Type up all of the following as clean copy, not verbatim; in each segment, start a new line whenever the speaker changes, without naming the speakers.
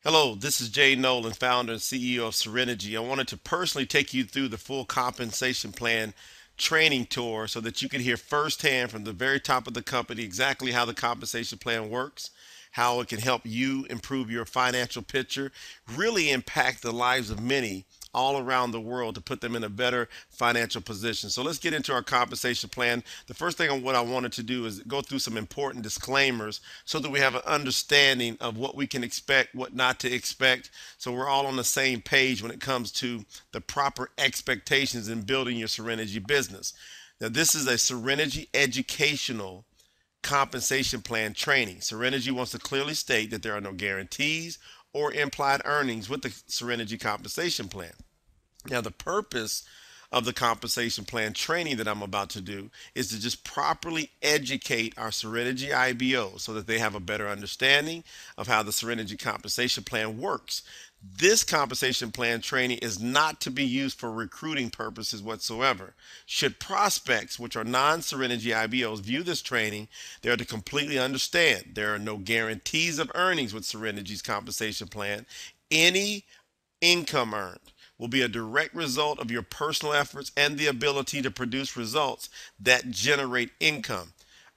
Hello, this is Jay Nolan, founder and CEO of SereniGy. I wanted to personally take you through the full compensation plan training tour so that you can hear firsthand from the very top of the company exactly how the compensation plan works, how it can help you improve your financial picture, really impact the lives of many all around the world to put them in a better financial position. So let's get into our compensation plan. The first thing what I wanted to do is go through some important disclaimers so that we have an understanding of what we can expect, what not to expect, so we're all on the same page when it comes to the proper expectations in building your SereniGy business. Now, this is a SereniGy educational compensation plan training. SereniGy wants to clearly state that there are no guarantees or implied earnings with the SereniGy compensation plan. Now, the purpose of the compensation plan training that I'm about to do is to just properly educate our SereniGy IBO so that they have a better understanding of how the SereniGy compensation plan works. This compensation plan training is not to be used for recruiting purposes whatsoever. Should prospects, which are non-SereniGy IBOs, view this training, they are to completely understand there are no guarantees of earnings with SereniGy's compensation plan. Any income earned will be a direct result of your personal efforts and the ability to produce results that generate income.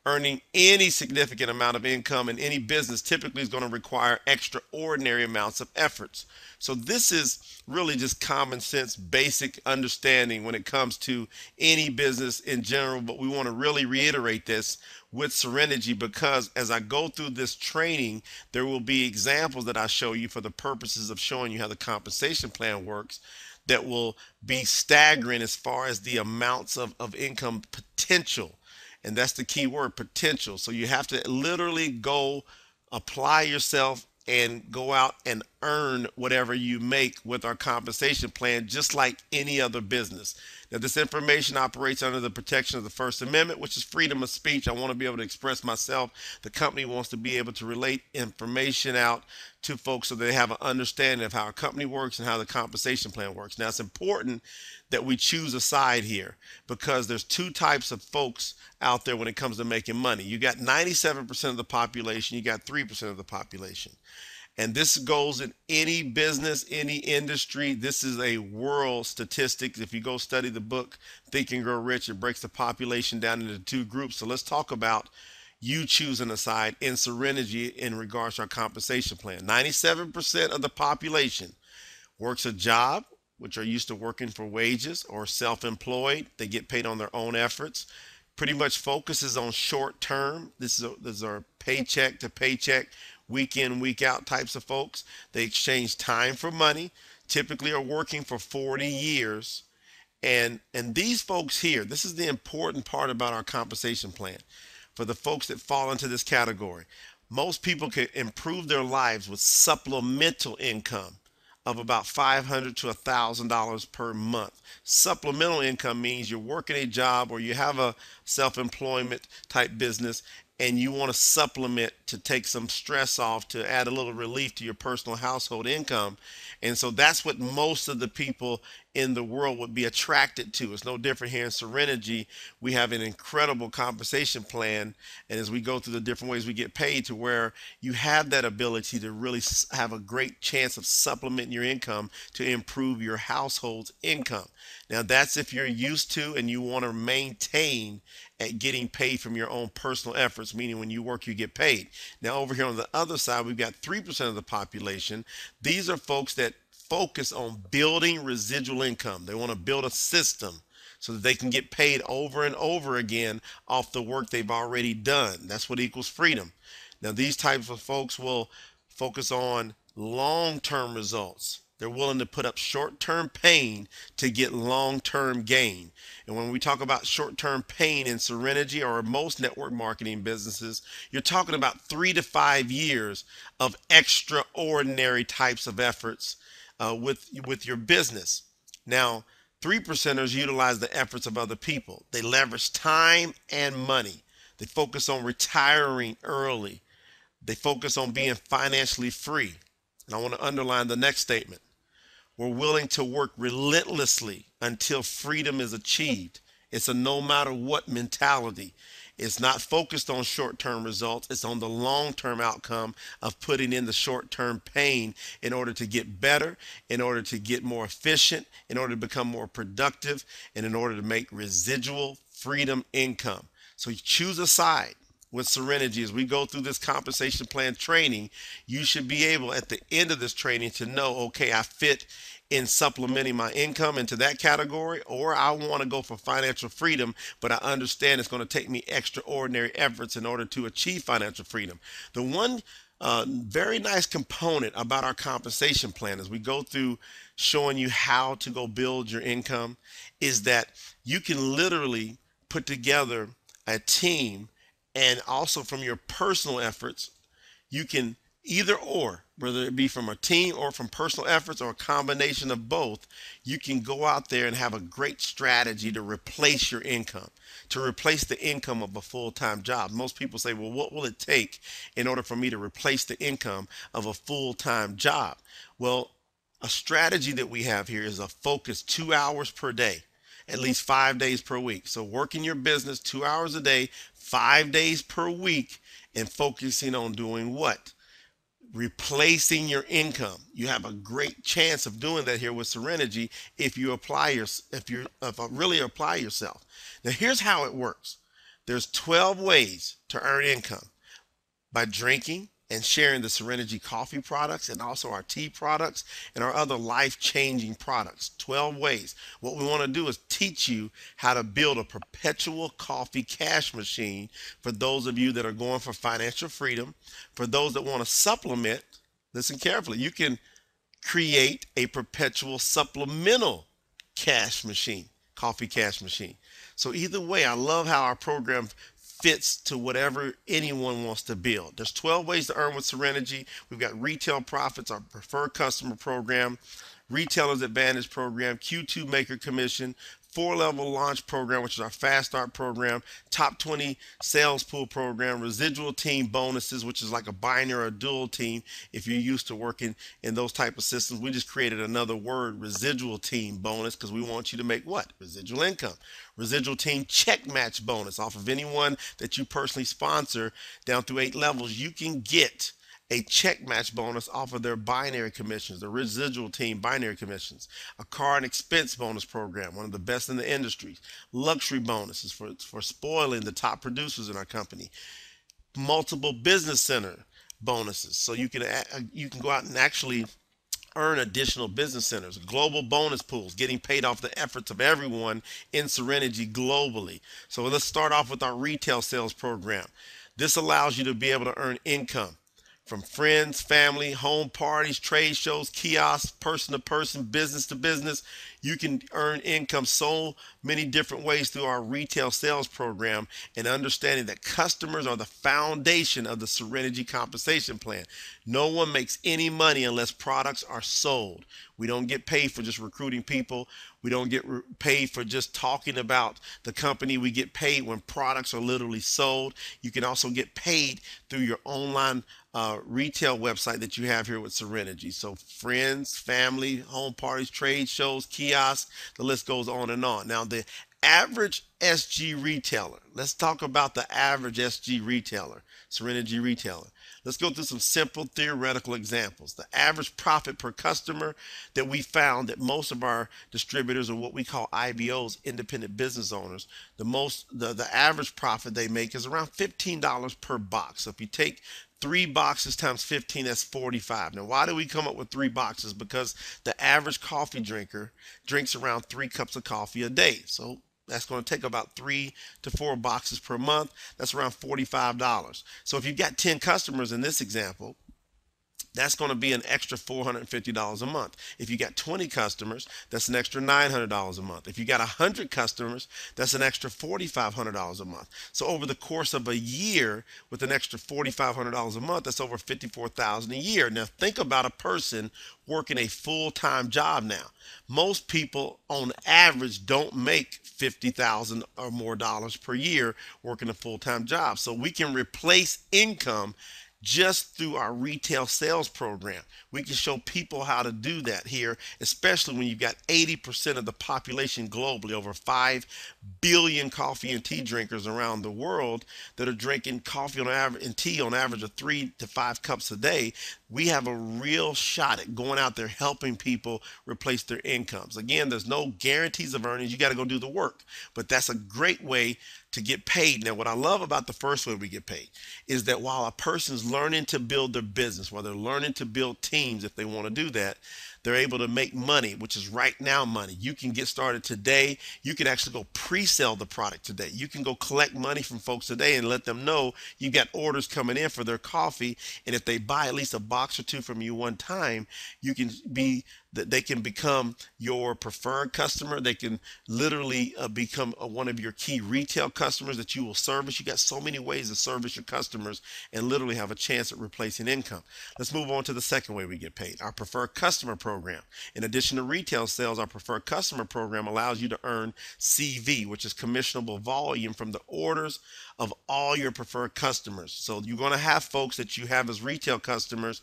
Earning any significant amount of income in any business typically is going to require extraordinary amounts of efforts. So this is really just common sense, basic understanding when it comes to any business in general, but we want to really reiterate this with SereniGy because as I go through this training, there will be examples that I show you for the purposes of showing you how the compensation plan works that will be staggering as far as the amounts of income potential. And that's the key word, potential. So you have to literally go apply yourself and go out and earn whatever you make with our compensation plan, just like any other business. Now, this information operates under the protection of the First Amendment, which is freedom of speech. I want to be able to express myself. The company wants to be able to relate information out to folks so they have an understanding of how a company works and how the compensation plan works. Now, it's important that we choose a side here because there's two types of folks out there when it comes to making money. You got 97% of the population, you got 3% of the population. And this goes in any business, any industry. This is a world statistics. If you go study the book Think and Grow Rich, it breaks the population down into two groups. So let's talk about you choosing a side in SereniGy in regards to our compensation plan. 97% of the population works a job, which are used to working for wages, or self-employed. They get paid on their own efforts. Pretty much focuses on short term. This is our paycheck to paycheck, week in, week out types of folks. They exchange time for money, typically are working for 40 years. And these folks here, this is the important part about our compensation plan. For the folks that fall into this category, most people can improve their lives with supplemental income of about $500 to $1,000 per month. Supplemental income means you're working a job or you have a self-employment type business and you want to supplement to take some stress off to add a little relief to your personal household income. And so that's what most of the people in the world would be attracted to. It's no different here in SereniGy. We have an incredible compensation plan, and as we go through the different ways we get paid to where you have that ability to really have a great chance of supplementing your income to improve your household's income. Now that's if you're used to and you want to maintain at getting paid from your own personal efforts, meaning when you work, you get paid. Now over here on the other side, we've got 3% of the population. These are folks that focus on building residual income. They want to build a system so that they can get paid over and over again off the work they've already done. That's what equals freedom. Now these types of folks will focus on long-term results. They're willing to put up short-term pain to get long-term gain. And when we talk about short-term pain in SereniGy or most network marketing businesses, you're talking about 3 to 5 years of extraordinary types of efforts with your business. Now, 3%ers utilize the efforts of other people. They leverage time and money. They focus on retiring early. They focus on being financially free. And I want to underline the next statement. We're willing to work relentlessly until freedom is achieved. It's a no matter what mentality. It's not focused on short-term results. It's on the long-term outcome of putting in the short-term pain in order to get better, in order to get more efficient, in order to become more productive, and in order to make residual freedom income. So you choose a side. With SereniGy, as we go through this compensation plan training, you should be able at the end of this training to know, okay, I fit in supplementing my income into that category, or I want to go for financial freedom, but I understand it's going to take me extraordinary efforts in order to achieve financial freedom. The one very nice component about our compensation plan as we go through showing you how to go build your income is that you can literally put together a team, and also from your personal efforts, you can either or, whether it be from a team or from personal efforts or a combination of both, you can go out there and have a great strategy to replace your income, to replace the income of a full-time job. Most people say, well, what will it take in order for me to replace the income of a full-time job? Well, a strategy that we have here is a focus 2 hours per day, at least 5 days per week. So working your business 2 hours a day, 5 days per week, and focusing on doing what? Replacing your income. You have a great chance of doing that here with SereniGy if you really apply yourself. Now here's how it works. There's 12 ways to earn income: by drinking and sharing the SereniGy coffee products, and also our tea products and our other life-changing products. 12 ways. What we want to do is teach you how to build a perpetual coffee cash machine for those of you that are going for financial freedom. For those that want to supplement, listen carefully, you can create a perpetual supplemental cash machine, coffee cash machine. So either way, I love how our program fits to whatever anyone wants to build. There's 12 ways to earn with SereniGy. We've got Retail Profits, our preferred customer program, Retailer's Advantage program, Q2 Maker Commission, 4-level launch program, which is our fast start program, top 20 sales pool program, residual team bonuses, which is like a binary or dual team. If you're used to working in those type of systems, we just created another word, residual team bonus, because we want you to make what? Residual income. Residual team check match bonus off of anyone that you personally sponsor down through 8 levels. You can get a check match bonus off of their binary commissions, the residual team binary commissions, a car and expense bonus program, one of the best in the industry, luxury bonuses for spoiling the top producers in our company, multiple business center bonuses, so you can go out and actually earn additional business centers, global bonus pools, getting paid off the efforts of everyone in SereniGy globally. So let's start off with our retail sales program. This allows you to be able to earn income from friends, family, home parties, trade shows, kiosks, person to person, business to business. You can earn income so many different ways through our retail sales program, and understanding that customers are the foundation of the SereniGy compensation plan. No one makes any money unless products are sold. We don't get paid for just recruiting people. We don't get paid for just talking about the company. We get paid when products are literally sold. You can also get paid through your online retail website that you have here with SereniGy. So friends, family, home parties, trade shows, kiosks, the list goes on and on. Now the average SG retailer, let's talk about the average SG retailer, SereniGy retailer. Let's go through some simple theoretical examples. The average profit per customer that we found that most of our distributors are what we call IBOs, independent business owners. The average profit they make is around $15 per box. So if you take 3 boxes times 15, that's 45. Now, why do we come up with 3 boxes? Because the average coffee drinker drinks around 3 cups of coffee a day. So that's going to take about 3 to 4 boxes per month. That's around $45. So if you've got 10 customers in this example, that's going to be an extra $450 a month. If you got 20 customers, that's an extra $900 a month. If you got 100 customers, that's an extra $4,500 a month. So over the course of a year, with an extra $4,500 a month, that's over $54,000 a year. Now think about a person working a full-time job now. Most people on average don't make $50,000 or more dollars per year working a full-time job. So we can replace income just through our retail sales program. We can show people how to do that here, especially when you've got 80% of the population globally, over 5 billion coffee and tea drinkers around the world that are drinking coffee on average and tea on average of 3 to 5 cups a day. We have a real shot at going out there helping people replace their incomes. Again, there's no guarantees of earnings. You got to go do the work, but that's a great way to get paid. Now, what I love about the first way we get paid is that while a person's learning to build their business, while they're learning to build teams, if they want to do that, they're able to make money, which is right now money. You can get started today. You can actually go pre-sell the product today. You can go collect money from folks today and let them know you got orders coming in for their coffee. And if they buy at least a box or two from you one time, you can be that they can become your preferred customer. They can literally become one of your key retail customers that you will service. You got so many ways to service your customers and literally have a chance at replacing income. Let's move on to the second way we get paid, our preferred customer program. In addition to retail sales, our preferred customer program allows you to earn CV, which is commissionable volume from the orders of all your preferred customers. So you're going to have folks that you have as retail customers.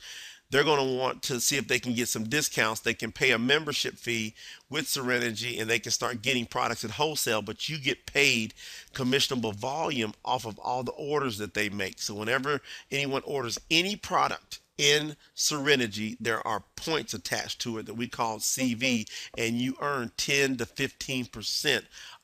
They're going to want to see if they can get some discounts. They can pay a membership fee with SereniGy and they can start getting products at wholesale, but you get paid commissionable volume off of all the orders that they make. So whenever anyone orders any product in SereniGy, there are points attached to it that we call CV, and you earn 10 to 15%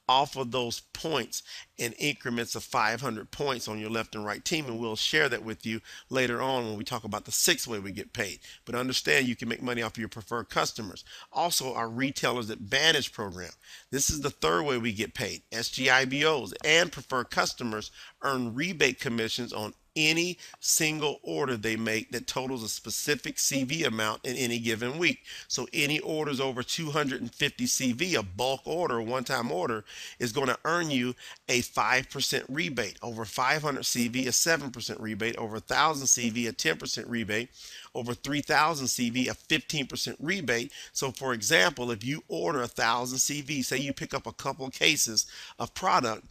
off of those points in increments of 500 points on your left and right team, and we'll share that with you later on when we talk about the sixth way we get paid. But understand, you can make money off of your preferred customers. Also, our Retailers Advantage program. This is the third way we get paid. SGIBOs and preferred customers earn rebate commissions on any single order they make that totals a specific CV amount in any given week. So any orders over 250 CV, a bulk order, a one-time order, is going to earn you a 5% rebate. Over 500 CV, a 7% rebate. Over 1,000 CV, a 10% rebate. Over 3,000 CV, a 15% rebate. So for example, if you order 1,000 CV, say you pick up a couple of cases of product,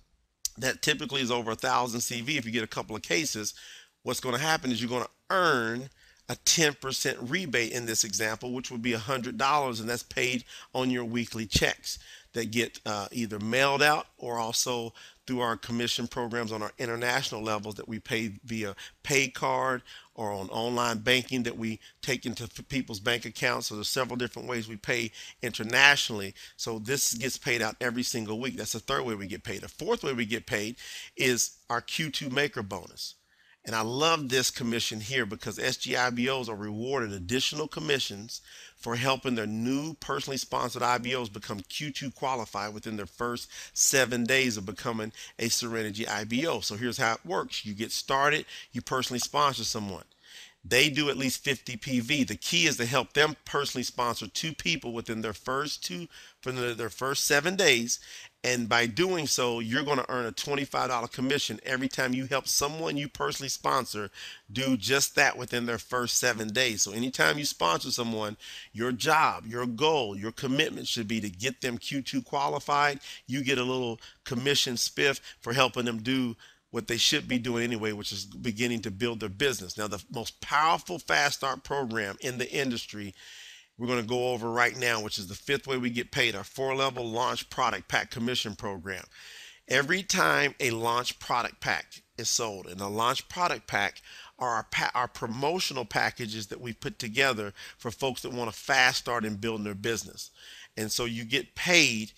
that typically is over 1,000 CV. If you get a couple of cases, what's going to happen is you're going to earn a 10% rebate in this example, which would be $100, and that's paid on your weekly checks that get either mailed out or also through our commission programs on our international levels that we pay via pay card or on online banking that we take into people's bank accounts. So there's several different ways we pay internationally. So this gets paid out every single week. That's the third way we get paid. The fourth way we get paid is our Q2 maker bonus. And I love this commission here because SGIBOs are rewarded additional commissions for helping their new personally sponsored IBOs become Q2 qualified within their first 7 days of becoming a SereniGy IBO. So here's how it works. You get started, you personally sponsor someone. They do at least 50 PV. The key is to help them personally sponsor 2 people within their first 7 days. And by doing so, you're going to earn a $25 commission every time you help someone you personally sponsor do just that within their first 7 days. So anytime you sponsor someone, your job, your goal, your commitment should be to get them Q2 qualified. You get a little commission spiff for helping them do what they should be doing anyway, which is beginning to build their business. Now, the most powerful fast start program in the industry we're going to go over right now, which is the fifth way we get paid, our 4-level launch product pack commission program. Every time a launch product pack is sold, and a launch product pack are our promotional packages that we put together for folks that want to fast start in building their business. And so you get paid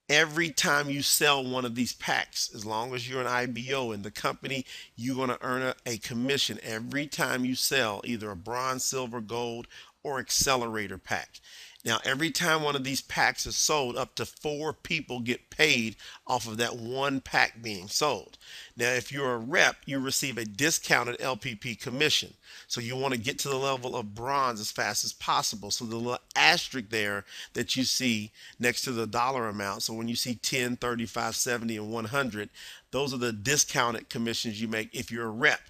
every time you sell one of these packs. As long as you're an IBO in the company, you're going to earn a commission every time you sell either a bronze, silver, gold, or accelerator pack. Now, every time one of these packs is sold, up to 4 people get paid off of that one pack being sold. Now, if you're a rep, you receive a discounted LPP commission. So you want to get to the level of bronze as fast as possible. So the little asterisk there that you see next to the dollar amount, so when you see 10, 35, 70, and 100, those are the discounted commissions you make if you're a rep.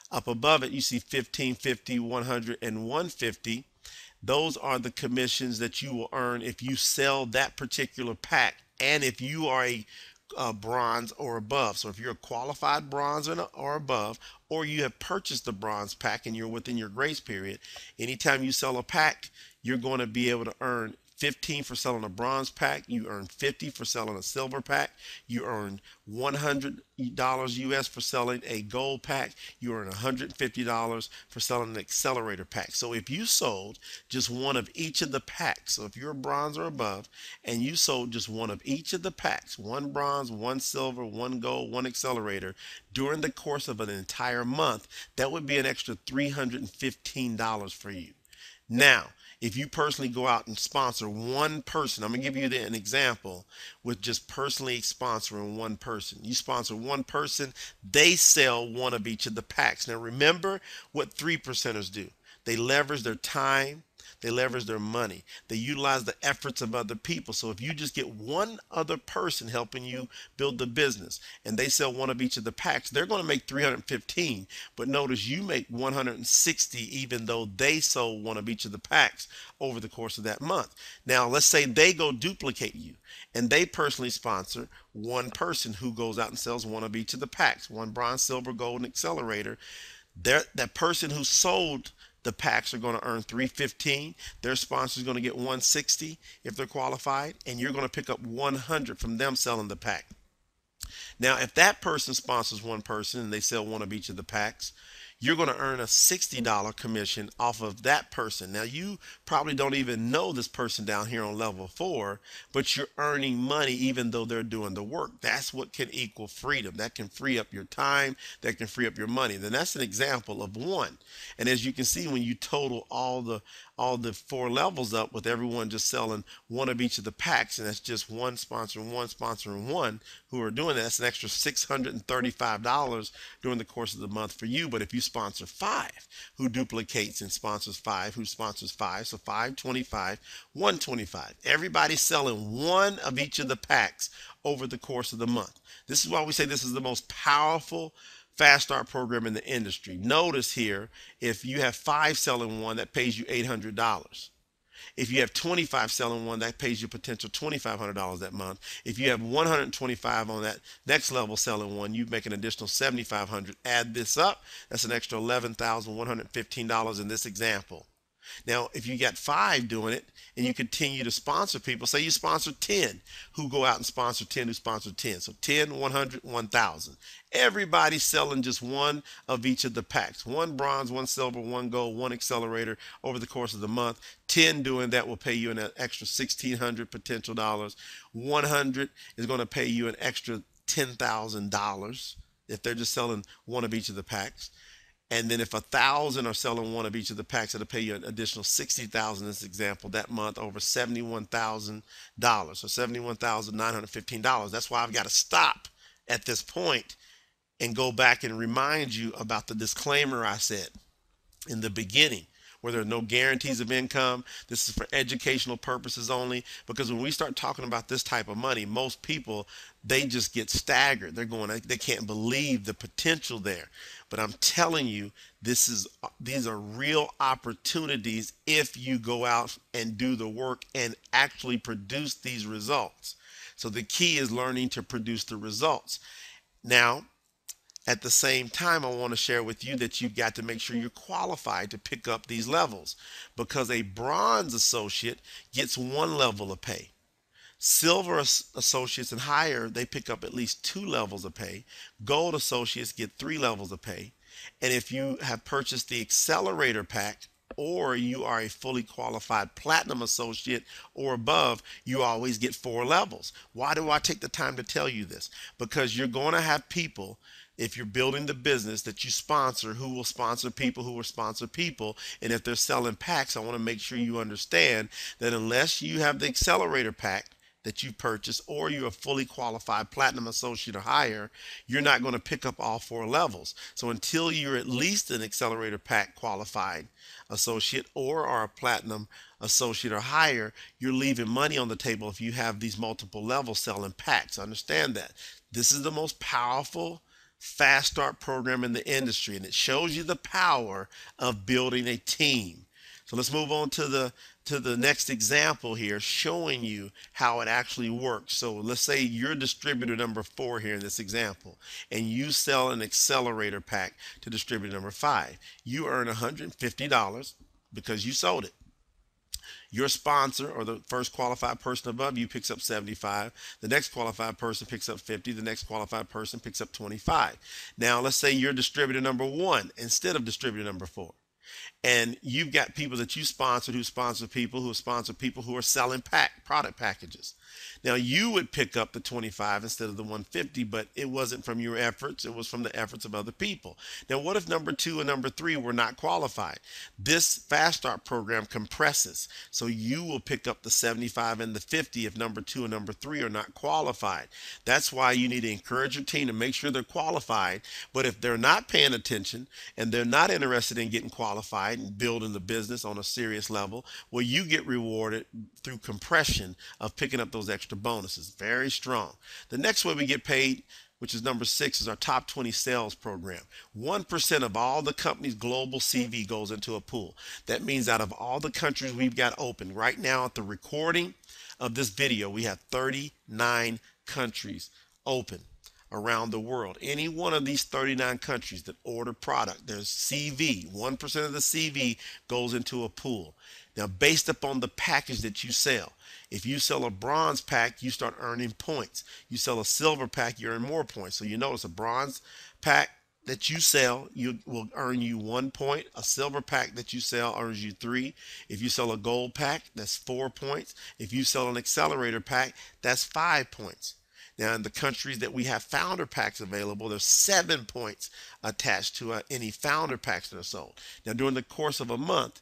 Up above it, you see 15, 50, 100, and 150. Those are the commissions that you will earn if you sell that particular pack. And if you are a bronze or above. So if you're a qualified bronze or above, or you have purchased the bronze pack and you're within your grace period, anytime you sell a pack, you're going to be able to earn 15 for selling a bronze pack. You earn 50 for selling a silver pack. You earn $100 US for selling a gold pack. You earn $150 for selling an accelerator pack. So if you sold just one of each of the packs, so if you're bronze or above and you sold just one of each of the packs, one bronze, one silver, one gold, one accelerator, during the course of an entire month, that would be an extra $315 for you. Now, if you personally go out and sponsor one person, I'm going to give you an example with just personally sponsoring one person. You sponsor one person, they sell one of each of the packs. Now, remember what 3%ers do. They leverage their time, they leverage their money. They utilize the efforts of other people. So if you just get one other person helping you build the business and they sell one of each of the packs, they're going to make 315. But notice you make 160 even though they sold one of each of the packs over the course of that month. Now, let's say they go duplicate you and they personally sponsor one person who goes out and sells one of each of the packs, one bronze, silver, gold, and accelerator. That person who sold the packs are going to earn 315. Their sponsor is going to get 160 if they're qualified, and you're going to pick up 100 from them selling the pack. Now, if that person sponsors one person and they sell one of each of the packs, you're going to earn a $60 commission off of that person. Now, you probably don't even know this person down here on level 4, but you're earning money even though they're doing the work. That's what can equal freedom. That can free up your time. That can free up your money. Then that's an example of one. And as you can see, when you total all the 4 levels up with everyone just selling one of each of the packs, and that's just one sponsoring one who are doing that, that's an extra $635 during the course of the month for you. But if you sponsor 5 who duplicates and sponsors 5 who sponsors 5, so 5, 25, 125. Everybody's selling one of each of the packs over the course of the month. This is why we say this is the most powerful fast start program in the industry. Notice here, if you have 5 selling one, that pays you $800. If you have 25 selling one, that pays you potential $2,500 that month. If you have 125 on that next level selling one, you make an additional $7,500. Add this up, that's an extra $11,115 in this example. Now, if you got 5 doing it and you continue to sponsor people, say you sponsor 10 who go out and sponsor 10 who sponsor 10. So 10, 100, 1,000. Everybody's selling just one of each of the packs. One bronze, one silver, one gold, one accelerator over the course of the month. 10 doing that will pay you an extra $1,600 potential dollars. 100 is going to pay you an extra $10,000 if they're just selling one of each of the packs. And then if 1,000 are selling one of each of the packs, it'll pay you an additional $60,000 in this example that month, over $71,000. So $71,915. That's why I've got to stop at this point and go back and remind you about the disclaimer I said in the beginning, where there are no guarantees of income. This is for educational purposes only, because when we start talking about this type of money, most people, they just get staggered. They can't believe the potential there. But I'm telling you, these are real opportunities if you go out and do the work and actually produce these results. So the key is learning to produce the results. Now, at the same time, I want to share with you that you've got to make sure you're qualified to pick up these levels, because a bronze associate gets 1 level of pay. Silver associates and higher, they pick up at least 2 levels of pay. Gold associates get 3 levels of pay. And if you have purchased the accelerator pack, or you are a fully qualified platinum associate or above, you always get 4 levels. Why do I take the time to tell you this? Because you're going to have people, if you're building the business that you sponsor, who will sponsor people who will sponsor people. And if they're selling packs, I want to make sure you understand that unless you have the accelerator pack that you purchase, or you're a fully qualified platinum associate or higher, you're not going to pick up all 4 levels. So until you're at least an accelerator pack qualified associate or are a platinum associate or higher, you're leaving money on the table if you have these multiple levels selling packs. Understand that. This is the most powerful fast start program in the industry, and it shows you the power of building a team. So let's move on to the next example here, showing you how it actually works. So let's say you're distributor number 4 here in this example, and you sell an accelerator pack to distributor number 5. You earn $150 because you sold it. Your sponsor, or the first qualified person above you, picks up 75. The next qualified person picks up 50. The next qualified person picks up 25. Now let's say you're distributor number 1 instead of distributor number 4, and you've got people that you sponsored who sponsor people who are selling product packages. Now you would pick up the 25 instead of the 150, but it wasn't from your efforts, it was from the efforts of other people. Now what if number 2 and number 3 were not qualified? This fast start program compresses, so you will pick up the 75 and the 50 if number 2 and number 3 are not qualified. That's why you need to encourage your team to make sure they're qualified. But if they're not paying attention and they're not interested in getting qualified and building the business on a serious level, well, you get rewarded through compression of picking up those extra bonuses. Very strong. The next way we get paid, which is number 6, is our top 20 sales program. 1% of all the company's global CV goes into a pool. That means out of all the countries we've got open right now at the recording of this video, we have 39 countries open around the world. Any one of these 39 countries that order product, there's CV. 1% of the CV goes into a pool. Now, based upon the package that you sell, if you sell a bronze pack, you start earning points. You sell a silver pack, you earn more points. So you notice a bronze pack that you sell will earn you 1 point. A silver pack that you sell earns you 3. If you sell a gold pack, that's 4 points. If you sell an accelerator pack, that's 5 points. Now, in the countries that we have founder packs available, there's 7 points attached to any founder packs that are sold. Now, during the course of a month,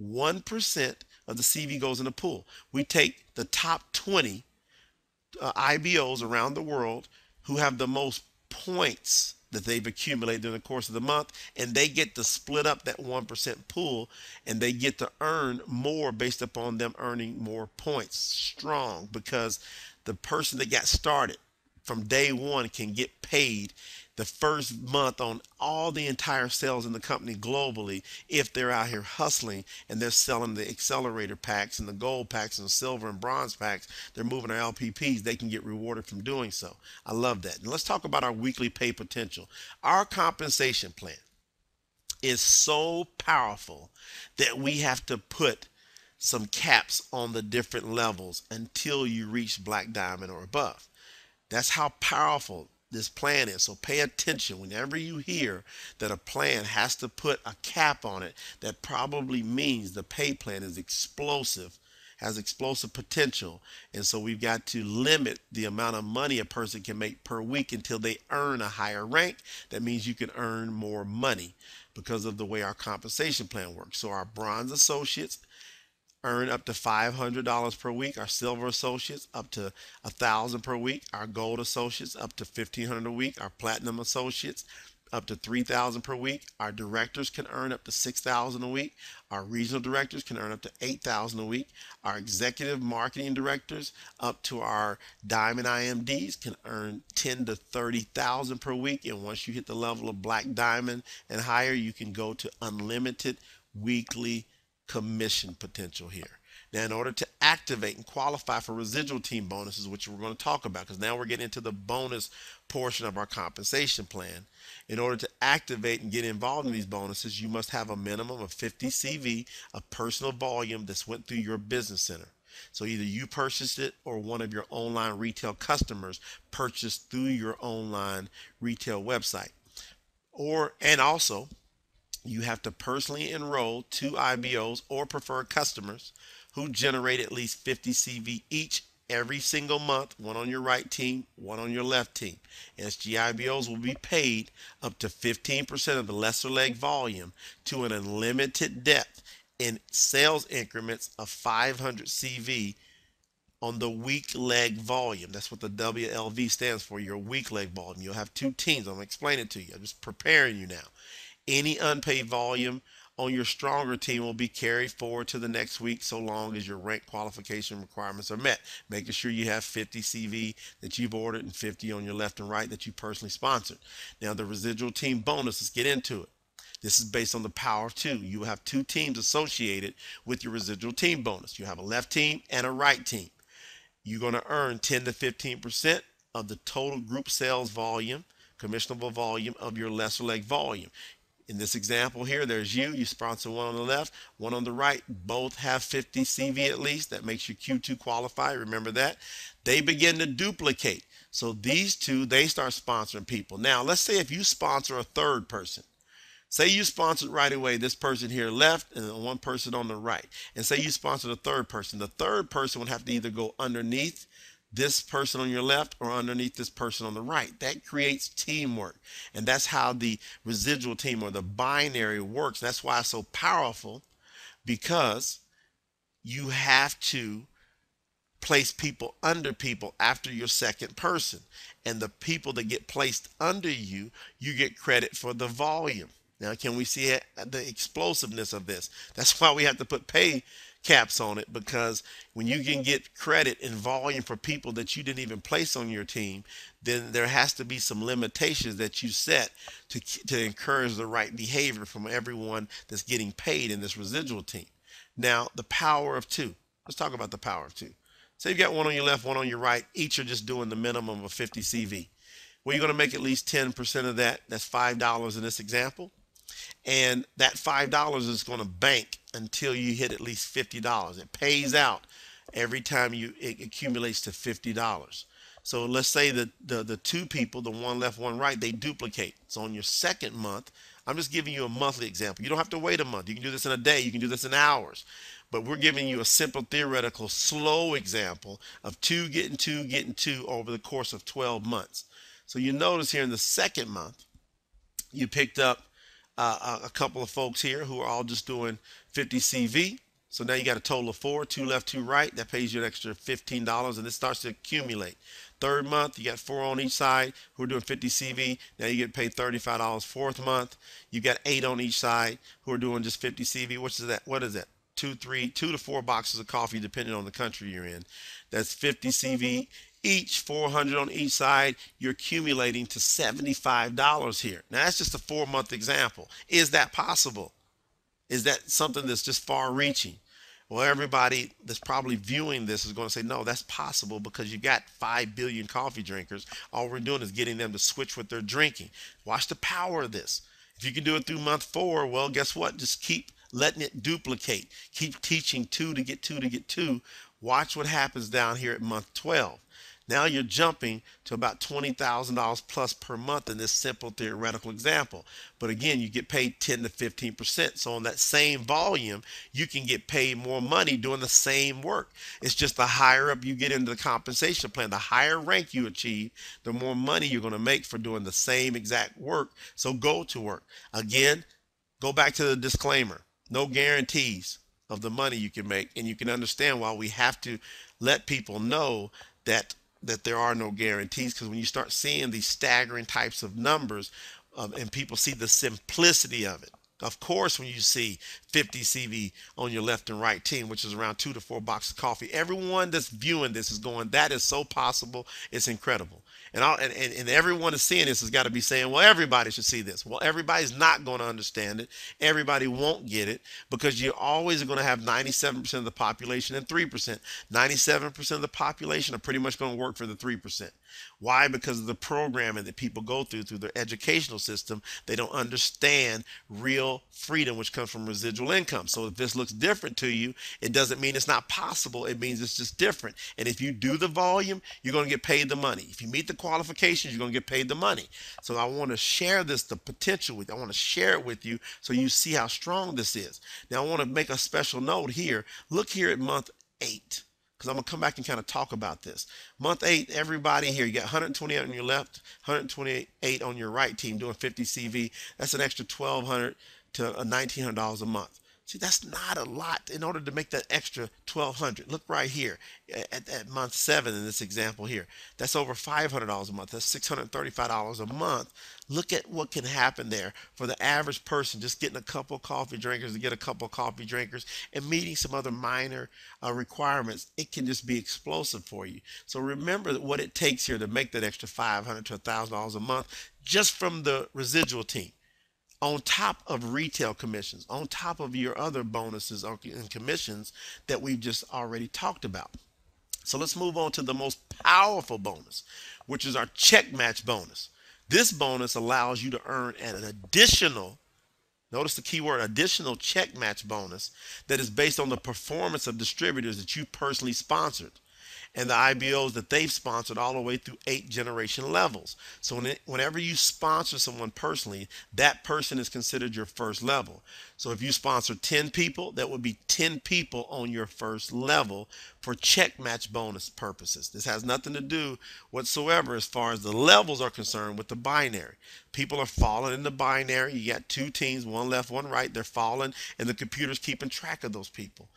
1% of the CV goes in a pool. We take the top 20 IBOs around the world who have the most points that they've accumulated during the course of the month, and they get to split up that 1% pool, and they get to earn more based upon them earning more points. Strong, because the person that got started from day 1 can get paid the first month on all the entire sales in the company globally if they're out here hustling and they're selling the accelerator packs and the gold packs and the silver and bronze packs. They're moving our LPPs. They can get rewarded from doing so. I love that. And let's talk about our weekly pay potential. Our compensation plan is so powerful that we have to put some caps on the different levels until you reach black diamond or above. That's how powerful this plan is. So pay attention whenever you hear that a plan has to put a cap on it. That probably means the pay plan is explosive, has explosive potential, and so we've got to limit the amount of money a person can make per week until they earn a higher rank. That means you can earn more money because of the way our compensation plan works. So our bronze associates earn up to $500 per week. Our silver associates up to $1,000 per week. Our gold associates up to $1,500 a week. Our platinum associates up to $3,000 per week. Our directors can earn up to $6,000 a week. Our regional directors can earn up to $8,000 a week. Our executive marketing directors up to our diamond IMDs can earn $10,000 to $30,000 per week. And once you hit the level of black diamond and higher, you can go to unlimited weekly commission potential here. Now, in order to activate and qualify for residual team bonuses, which we're going to talk about, because now we're getting into the bonus portion of our compensation plan. In order to activate and get involved in these bonuses, you must have a minimum of 50 CV of personal volume that's went through your business center. So either you purchased it or one of your online retail customers purchased through your online retail website. And also, you have to personally enroll 2 IBOs or preferred customers who generate at least 50 CV each every single month, one on your right team, one on your left team. SG IBOs will be paid up to 15% of the lesser leg volume to an unlimited depth in sales increments of 500 CV on the weak leg volume. That's what the WLV stands for, your weak leg volume. You'll have 2 teams. I'm going to explain it to you. I'm just preparing you now. Any unpaid volume on your stronger team will be carried forward to the next week so long as your rank qualification requirements are met. Making sure you have 50 CV that you've ordered and 50 on your left and right that you personally sponsored. Now, the residual team bonus, let's get into it. This is based on the power of two. You will have two teams associated with your residual team bonus. You have a left team and a right team. You're going to earn 10 to 15% of the total group sales volume, commissionable volume of your lesser leg volume. In this example here, there's you sponsor one on the left, one on the right. Both have 50 CV at least. That makes you Q2 qualify. Remember that. They begin to duplicate. So these two, they start sponsoring people. Now, let's say if you sponsor a third person. Say you sponsored right away this person here left and one person on the right. And say you sponsored a third person. The third person would have to either go underneath this person on your left or underneath this person on the right. That creates teamwork. And that's how the residual team or the binary works. That's why it's so powerful, because you have to place people under people after your second person. And the people that get placed under you, you get credit for the volume. Now, can we see the explosiveness of this? That's why we have to put pay caps on it, because when you can get credit in volume for people that you didn't even place on your team, then there has to be some limitations that you set to encourage the right behavior from everyone that's getting paid in this residual team. Now, the power of two. Let's talk about the power of two. Say you got one on your left, one on your right. Each are just doing the minimum of 50 CV. Well, you're going to make at least 10% of that. That's $5 in this example. And that $5 is going to bank until you hit at least $50. It pays out every time it accumulates to $50. So let's say that the two people, the one left, one right, they duplicate. So on your second month, I'm just giving you a monthly example. You don't have to wait a month. You can do this in a day. You can do this in hours. But we're giving you a simple theoretical slow example of two getting two over the course of 12 months. So you notice here in the second month, you picked up a couple of folks here who are all just doing 50 CV. So now you got a total of four, two left, two right. That pays you an extra $15, and it starts to accumulate. Third month, you got four on each side who are doing 50 CV. Now you get paid $35. Fourth month, you got 8 on each side who are doing just 50 CV. Which is that? What is that? 2 to 4 boxes of coffee, depending on the country you're in. That's 50 CV each, 400 on each side. You're accumulating to $75 here. Now that's just a 4-month example. Is that possible? Is that something that's just far reaching? Well, everybody that's probably viewing this is going to say, no, that's possible, because you got 5 billion coffee drinkers. All we're doing is getting them to switch what they're drinking. Watch the power of this. If you can do it through month 4, well, guess what? Just keep letting it duplicate. Keep teaching 2 to get 2 to get 2. Watch what happens down here at month 12. Now you're jumping to about $20,000 plus per month in this simple theoretical example. But again, you get paid 10 to 15%. So on that same volume, you can get paid more money doing the same work. It's just the higher up you get into the compensation plan, the higher rank you achieve, the more money you're going to make for doing the same exact work. So go to work. Again, go back to the disclaimer. No guarantees of the money you can make. And you can understand why we have to let people know that there are no guarantees, because when you start seeing these staggering types of numbers and people see the simplicity of it. Of course, when you see 50 CV on your left and right team, which is around 2 to 4 boxes of coffee, everyone that's viewing this is going, that is so possible. It's incredible. And everyone is seeing this has got to be saying, well, everybody should see this. Well, everybody's not going to understand it. Everybody won't get it, because you're always going to have 97% of the population and 3%. 97% of the population are pretty much going to work for the 3%. Why? Because of the programming that people go through their educational system. They don't understand real freedom, which comes from residual income. So if this looks different to you, it doesn't mean it's not possible. It means it's just different. And if you do the volume, you're going to get paid the money. If you meet the qualifications, you're going to get paid the money. So I want to share this, the potential with you. I want to share it with you so you see how strong this is. Now I want to make a special note here. Look here at month 8. Because I'm going to come back and kind of talk about this. Month 8, everybody here, you got 128 on your left, 128 on your right team doing 50 CV. That's an extra $1,200 to $1,900 a month. See, that's not a lot in order to make that extra $1,200. Look right here at month 7 in this example here. That's over $500 a month. That's $635 a month. Look at what can happen there for the average person just getting a couple of coffee drinkers to get a couple of coffee drinkers and meeting some other minor requirements. It can just be explosive for you. So remember what it takes here to make that extra $500 to $1,000 a month just from the residual team. on top of retail commissions, on top of your other bonuses and commissions that we've just already talked about. So let's move on to the most powerful bonus, which is our check match bonus. This bonus allows you to earn an additional, notice the keyword, additional check match bonus that is based on the performance of distributors that you personally sponsored and the IBOs that they've sponsored all the way through 8 generation levels. So whenever you sponsor someone personally, that person is considered your first level. So if you sponsor 10 people, that would be 10 people on your first level for check match bonus purposes. This has nothing to do whatsoever as far as the levels are concerned with the binary. People are falling in the binary. You got two teams, one left, one right. They're falling, and the computer's keeping track of those people.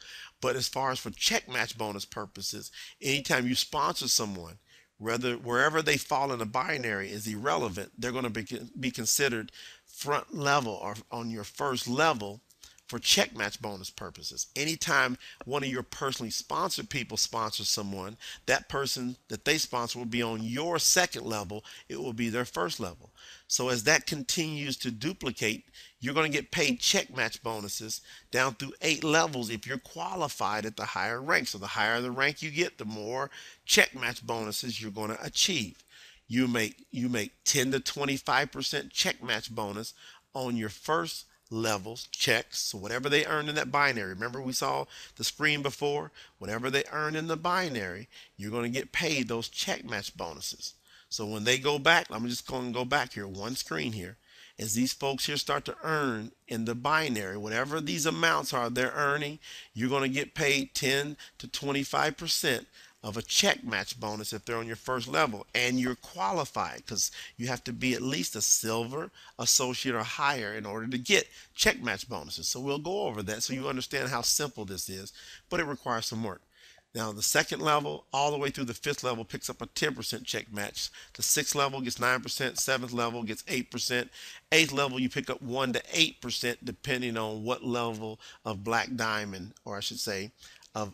But as far as for check match bonus purposes, anytime you sponsor someone, wherever they fall in the binary is irrelevant. They're going to be considered front level or on your first level for check match bonus purposes. Anytime one of your personally sponsored people sponsors someone, that person that they sponsor will be on your second level. It will be their first level. So as that continues to duplicate, you're going to get paid check match bonuses down through 8 levels if you're qualified at the higher rank. So the higher the rank you get, the more check match bonuses you're going to achieve. You make 10 to 25% check match bonus on your first levels checks. So whatever they earn in that binary, remember we saw the screen before, whatever they earn in the binary, you're going to get paid those check match bonuses. So when they go back, I'm just going to go back here one screen here. As these folks here start to earn in the binary, whatever these amounts are they're earning, you're going to get paid 10 to 25% of a check match bonus if they're on your first level, and you're qualified because you have to be at least a silver associate or higher in order to get check match bonuses. So we'll go over that so you understand how simple this is, but it requires some work. Now the second level all the way through the 5th level picks up a 10% check match. The 6th level gets 9%, 7th level gets 8%, 8th level you pick up 1 to 8% depending on what level of black diamond, or I should say of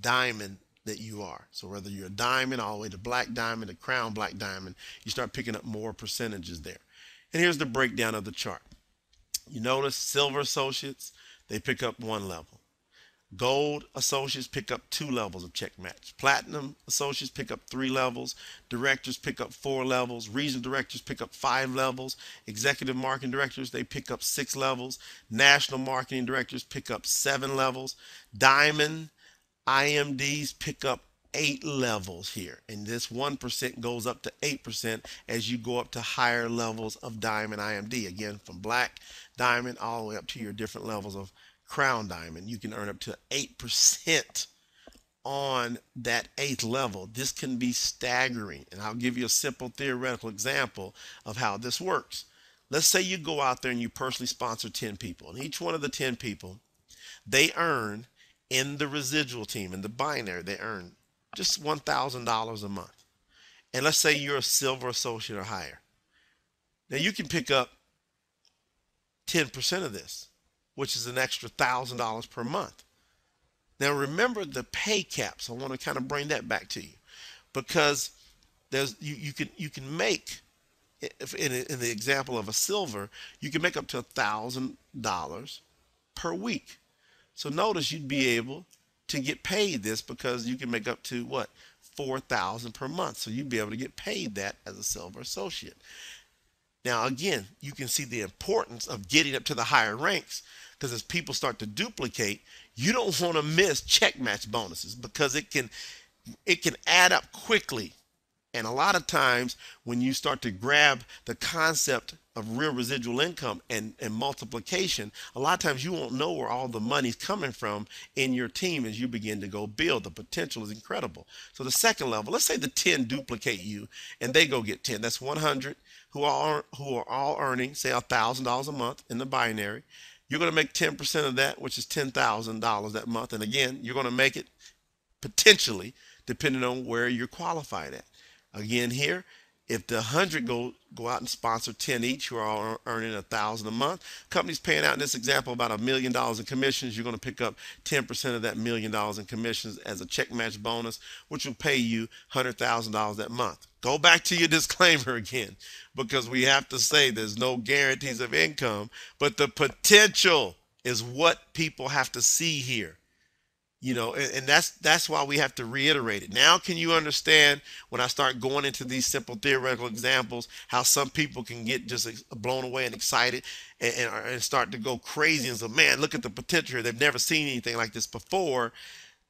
diamond that you are. So whether you're a diamond all the way to black diamond, to crown black diamond, you start picking up more percentages there. And here's the breakdown of the chart. You notice silver associates, they pick up 1 level. Gold associates pick up 2 levels of check match. Platinum associates pick up 3 levels. Directors pick up 4 levels. Regional directors pick up 5 levels. Executive marketing directors, they pick up 6 levels. National marketing directors pick up 7 levels. Diamond IMDs pick up 8 levels here, and this 1% goes up to 8% as you go up to higher levels of diamond IMD. Again, from black diamond all the way up to your different levels of crown diamond, you can earn up to 8% on that 8th level. This can be staggering, and I'll give you a simple theoretical example of how this works. Let's say you go out there and you personally sponsor 10 people, and each one of the 10 people, they earn in the residual team, in the binary, they earn just $1,000 a month. And let's say you're a silver associate or higher. Now you can pick up 10% of this, which is an extra $1,000 per month. Now remember the pay caps. I want to kind of bring that back to you, because you can make, in the example of a silver, you can make up to $1,000 per week. So notice you'd be able to get paid this because you can make up to what, $4,000 per month. So you'd be able to get paid that as a silver associate. Now again, you can see the importance of getting up to the higher ranks, because as people start to duplicate, you don't want to miss check match bonuses because it can add up quickly. And a lot of times when you start to grab the concept of real residual income and multiplication, a lot of times you won't know where all the money's coming from in your team as you begin to go build. The potential is incredible. So the second level, let's say the 10 duplicate you and they go get 10. That's 100 who are all earning, say, $1,000 a month in the binary. You're going to make 10% of that, which is $10,000 that month. And again, you're going to make it potentially depending on where you're qualified at. Again, here, If the 100 go out and sponsor 10 each, who are all earning 1,000 a month, companies paying out in this example about $1 million in commissions. You're going to pick up 10% of that $1 million in commissions as a check match bonus, which will pay you $100,000 that month. Go back to your disclaimer again, because we have to say there's no guarantees of income, but the potential is what people have to see here. And that's why we have to reiterate it. Now can you understand when I start going into these simple theoretical examples how some people can get just blown away and excited and start to go crazy and say, man, look at the potential here. They've never seen anything like this before.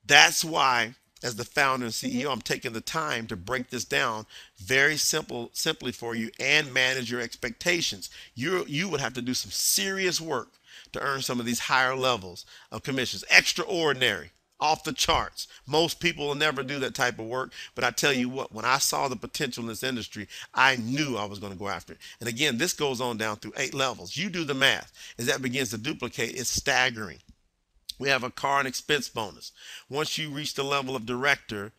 That's why, as the founder and CEO, I'm taking the time to break this down very simply for you and manage your expectations. You would have to do some serious work to earn some of these higher levels of commissions. Extraordinary, off the charts. Most people will never do that type of work, but I tell you what, when I saw the potential in this industry, I knew I was going to go after it. And again, this goes on down through 8 levels. You do the math. As that begins to duplicate, it's staggering. We have a car and expense bonus. Once you reach the level of director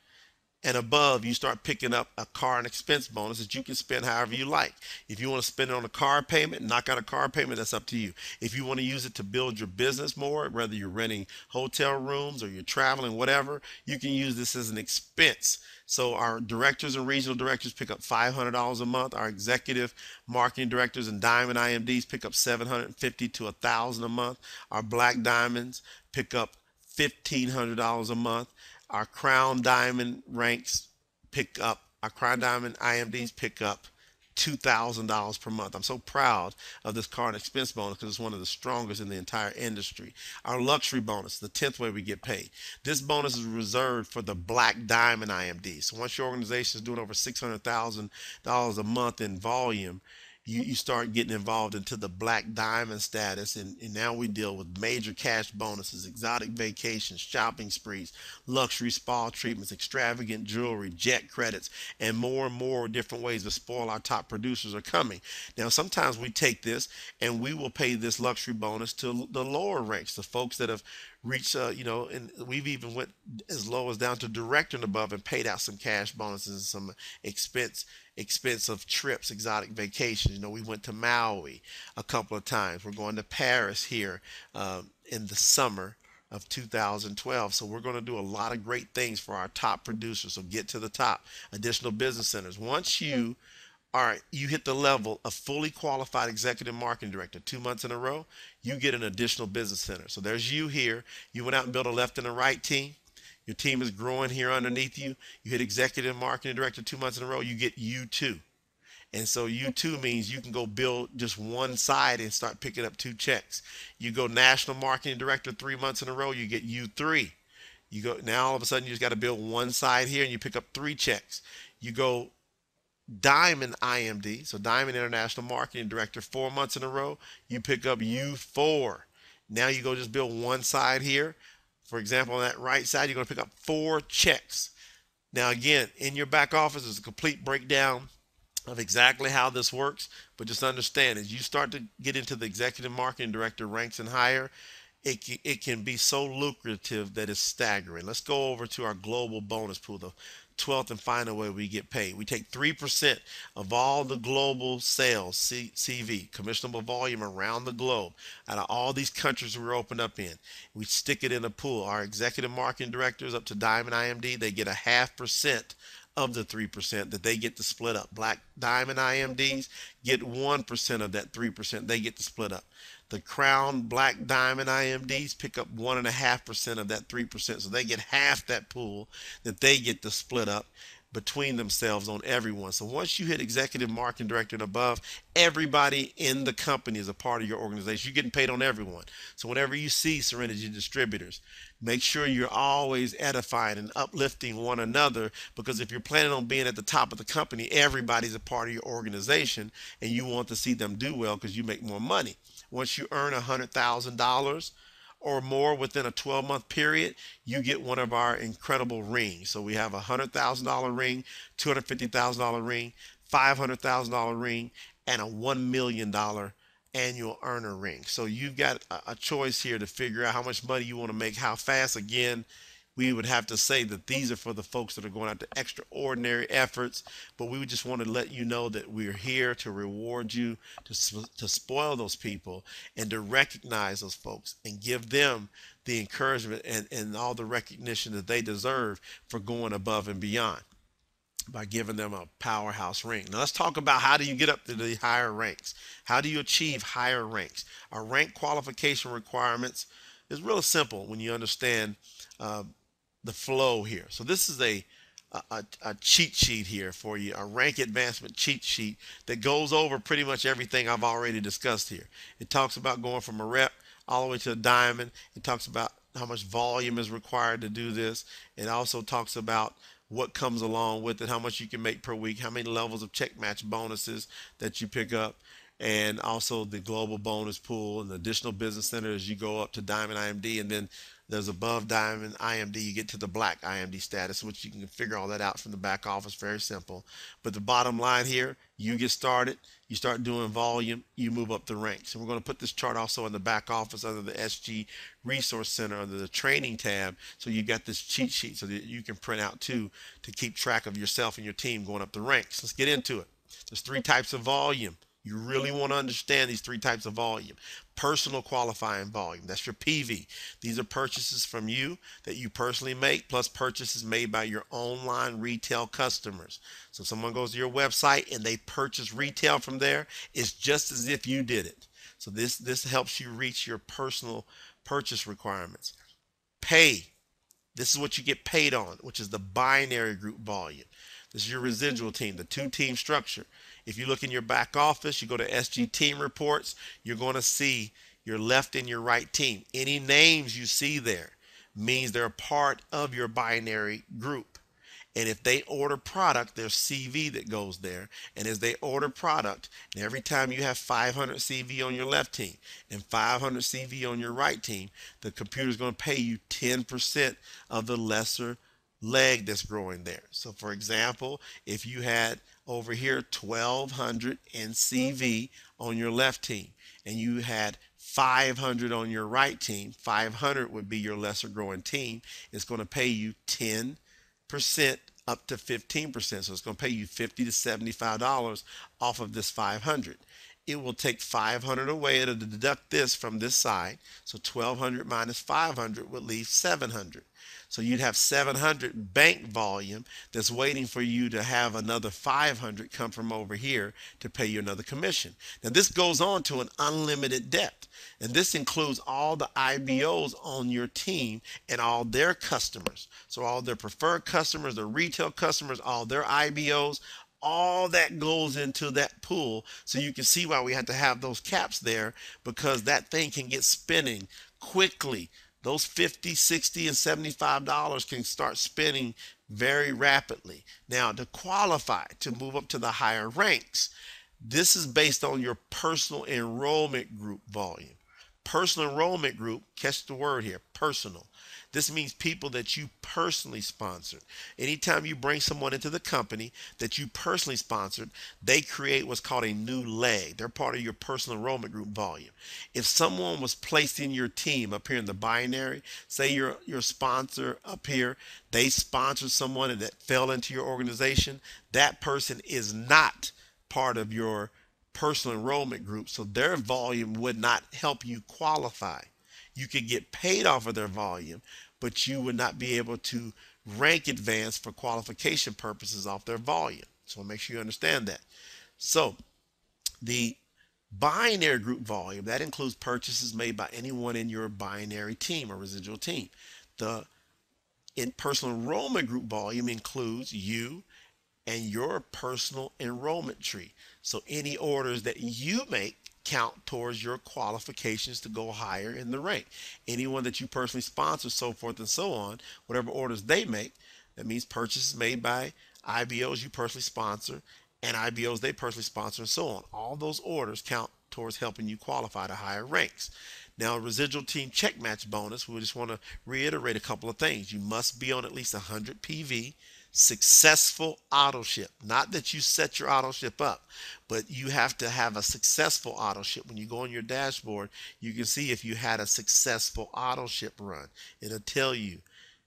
and above, you start picking up a car and expense bonus that you can spend however you like. If you want to spend it on a car payment, knock out a car payment, that's up to you. If you want to use it to build your business more, whether you're renting hotel rooms or you're traveling, whatever, you can use this as an expense. So our directors and regional directors pick up $500 a month. Our executive marketing directors and diamond IMDs pick up $750 to $1,000 a month. Our black diamonds pick up $1,500 a month. Our Crown Diamond ranks pick up, our Crown Diamond IMDs pick up $2,000 per month. I'm so proud of this car and expense bonus because it's one of the strongest in the entire industry. Our luxury bonus, the 10th way we get paid. This bonus is reserved for the black diamond IMD. So once your organization is doing over $600,000 a month in volume, you start getting involved into the black diamond status, and now we deal with major cash bonuses, exotic vacations, shopping sprees, luxury spa treatments, extravagant jewelry, jet credits, and more different ways to spoil our top producers are coming. Now sometimes we take this and we will pay this luxury bonus to the lower ranks, the folks that have reached, and we've even went as low as down to director and above and paid out some cash bonuses and some expensive trips, exotic vacations. We went to Maui a couple of times. We're going to Paris here in the summer of 2012. So we're going to do a lot of great things for our top producers. So get to the top. Additional business centers. Once you hit the level of fully qualified executive marketing director 2 months in a row, you get an additional business center. So there's you here. You went out and built a left and a right team. Your team is growing here underneath you. You hit executive marketing director 2 months in a row, you get U2. And so U2 means you can go build just one side and start picking up 2 checks. You go national marketing director 3 months in a row, you get U3. You go now all of a sudden you just got to build one side here and you pick up 3 checks. You go Diamond IMD, so Diamond International Marketing Director 4 months in a row, you pick up U4. Now you go just build one side here. For example, on that right side, you're going to pick up 4 checks. Now, again, in your back office is a complete breakdown of exactly how this works, but just understand as you start to get into the executive marketing director ranks and higher, it can be so lucrative that it's staggering. Let's go over to our global bonus pool, the 12th and final way we get paid. We take 3% of all the global sales, CV, commissionable volume around the globe, out of all these countries we're opened up in. We stick it in a pool. Our executive marketing directors up to Diamond IMD, they get a 0.5% of the 3% that they get to split up. Black Diamond IMDs get 1% of that 3% they get to split up. The Crown Black Diamond IMDs pick up 1.5% of that 3%. So they get half that pool that they get to split up between themselves on everyone. So once you hit executive marketing director and above, everybody in the company is a part of your organization. You're getting paid on everyone. So whenever you see SereniGy distributors, make sure you're always edifying and uplifting one another, because if you're planning on being at the top of the company, everybody's a part of your organization and you want to see them do well because you make more money. Once you earn $100,000 or more within a 12-month period, you get one of our incredible rings. So we have a $100,000 ring, $250,000 ring, $500,000 ring, and a $1 million annual earner ring. So you've got a choice here to figure out how much money you want to make, how fast. Again, we would have to say that these are for the folks that are going out to extraordinary efforts. But we would just want to let you know that we're here to reward you, to spoil those people, and to recognize those folks and give them the encouragement and all the recognition that they deserve for going above and beyond by giving them a powerhouse rank. Now let's talk about how do you get up to the higher ranks? How do you achieve higher ranks? Our rank qualification requirements is real simple when you understand uh, the flow here. So this is a cheat sheet here for you, a rank advancement cheat sheet that goes over pretty much everything I've already discussed here. It talks about going from a rep all the way to a diamond. It talks about how much volume is required to do this. It also talks about what comes along with it, how much you can make per week, how many levels of check match bonuses that you pick up, and also the global bonus pool and the additional business center as you go up to Diamond IMD. And then there's above Diamond IMD, you get to the Black IMD status, which you can figure all that out from the back office. Very simple. But the bottom line here, you get started, you start doing volume, you move up the ranks. And we're going to put this chart also in the back office under the SG Resource Center under the training tab. So you got this cheat sheet so that you can print out too to keep track of yourself and your team going up the ranks. Let's get into it. There's three types of volume. You really want to understand these three types of volume. Personal qualifying volume, that's your PV. These are purchases from you that you personally make, plus purchases made by your online retail customers. So if someone goes to your website and they purchase retail from there, it's just as if you did it. So this helps you reach your personal purchase requirements. Pay. This is what you get paid on, which is the binary group volume. This is your residual team, the two-team structure. If you look in your back office, you go to SG team reports, you're going to see your left and your right team. Any names you see there means they're a part of your binary group. And if they order product, there's CV that goes there. And as they order product, and every time you have 500 CV on your left team and 500 CV on your right team, the computer's going to pay you 10% of the lesser leg that's growing there. So for example, if you had over here 1200 in CV on your left team and you had 500 on your right team, 500 would be your lesser growing team. It's going to pay you 10% up to 15%. So it's going to pay you $50 to $75 off of this 500. It will take 500 away to deduct this from this side. So 1200 minus 500 would leave 700. So you'd have 700 bank volume that's waiting for you to have another 500 come from over here to pay you another commission. Now this goes on to an unlimited depth. And this includes all the IBOs on your team and all their customers. So all their preferred customers, their retail customers, all their IBOs, all that goes into that pool. So you can see why we had to have those caps there, because that thing can get spinning quickly. Those $50, $60, and $75 can start spinning very rapidly. Now, to qualify to move up to the higher ranks, this is based on your personal enrollment group volume. Personal enrollment group, catch the word here, personal. This means people that you personally sponsored. Anytime you bring someone into the company that you personally sponsored, they create what's called a new leg. They're part of your personal enrollment group volume. If someone was placed in your team up here in the binary, say your sponsor up here, they sponsored someone that fell into your organization, that person is not part of your personal enrollment group, so their volume would not help you qualify. You could get paid off of their volume, but you would not be able to rank advance for qualification purposes off their volume. So make sure you understand that. So the binary group volume, that includes purchases made by anyone in your binary team or residual team. The personal enrollment group volume includes you and your personal enrollment tree. So any orders that you make count towards your qualifications to go higher in the rank. Anyone that you personally sponsor, so forth and so on, whatever orders they make, that means purchases made by IBOs you personally sponsor and IBOs they personally sponsor and so on. All those orders count towards helping you qualify to higher ranks. Now, residual team check match bonus, we just want to reiterate a couple of things. You must be on at least 100 PV, successful auto ship. Not that you set your auto ship up, but you have to have a successful auto ship. When you go on your dashboard, you can see if you had a successful auto ship run. It'll tell you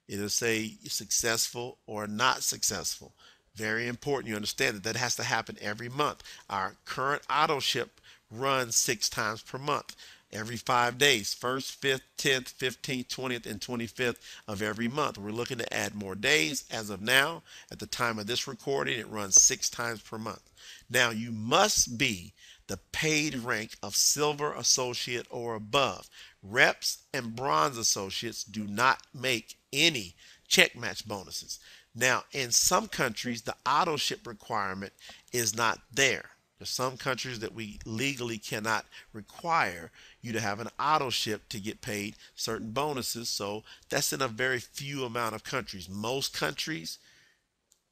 It'll say successful or not successful. Very important. You understand that that has to happen every month. Our current auto ship runs 6 times per month, every 5 days, 1st, 5th, 10th, 15th, 20th, and 25th of every month. We're looking to add more days. As of now, at the time of this recording, it runs 6 times per month. Now, you must be the paid rank of silver associate or above. Reps and bronze associates do not make any check match bonuses. Now, in some countries, the auto ship requirement is not there. There's some countries that we legally cannot require you to have an auto ship to get paid certain bonuses. So that's in a very few amount of countries. Most countries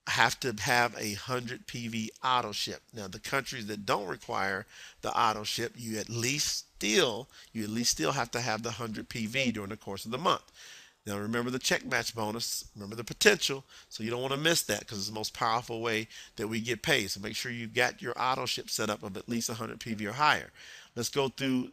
have to have 100 PV auto ship. Now, the countries that don't require the auto ship, you at least still have to have the 100 PV during the course of the month. Now, remember the check match bonus. Remember the potential. So you don't want to miss that, because it's the most powerful way that we get paid. So make sure you've got your auto ship set up of at least 100 PV or higher. Let's go through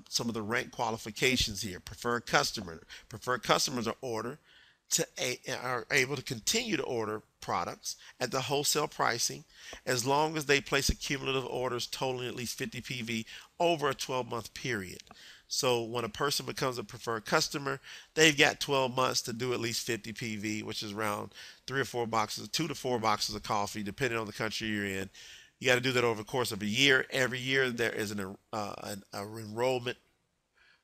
some of the rank qualifications here. Preferred customer. Preferred customers are able to continue to order products at the wholesale pricing as long as they place cumulative orders totaling at least 50 PV over a 12-month period. So when a person becomes a preferred customer, they've got 12 months to do at least 50 PV, which is around 2 to 4 boxes of coffee, depending on the country you're in. You got to do that over the course of a year. Every year there is an enrollment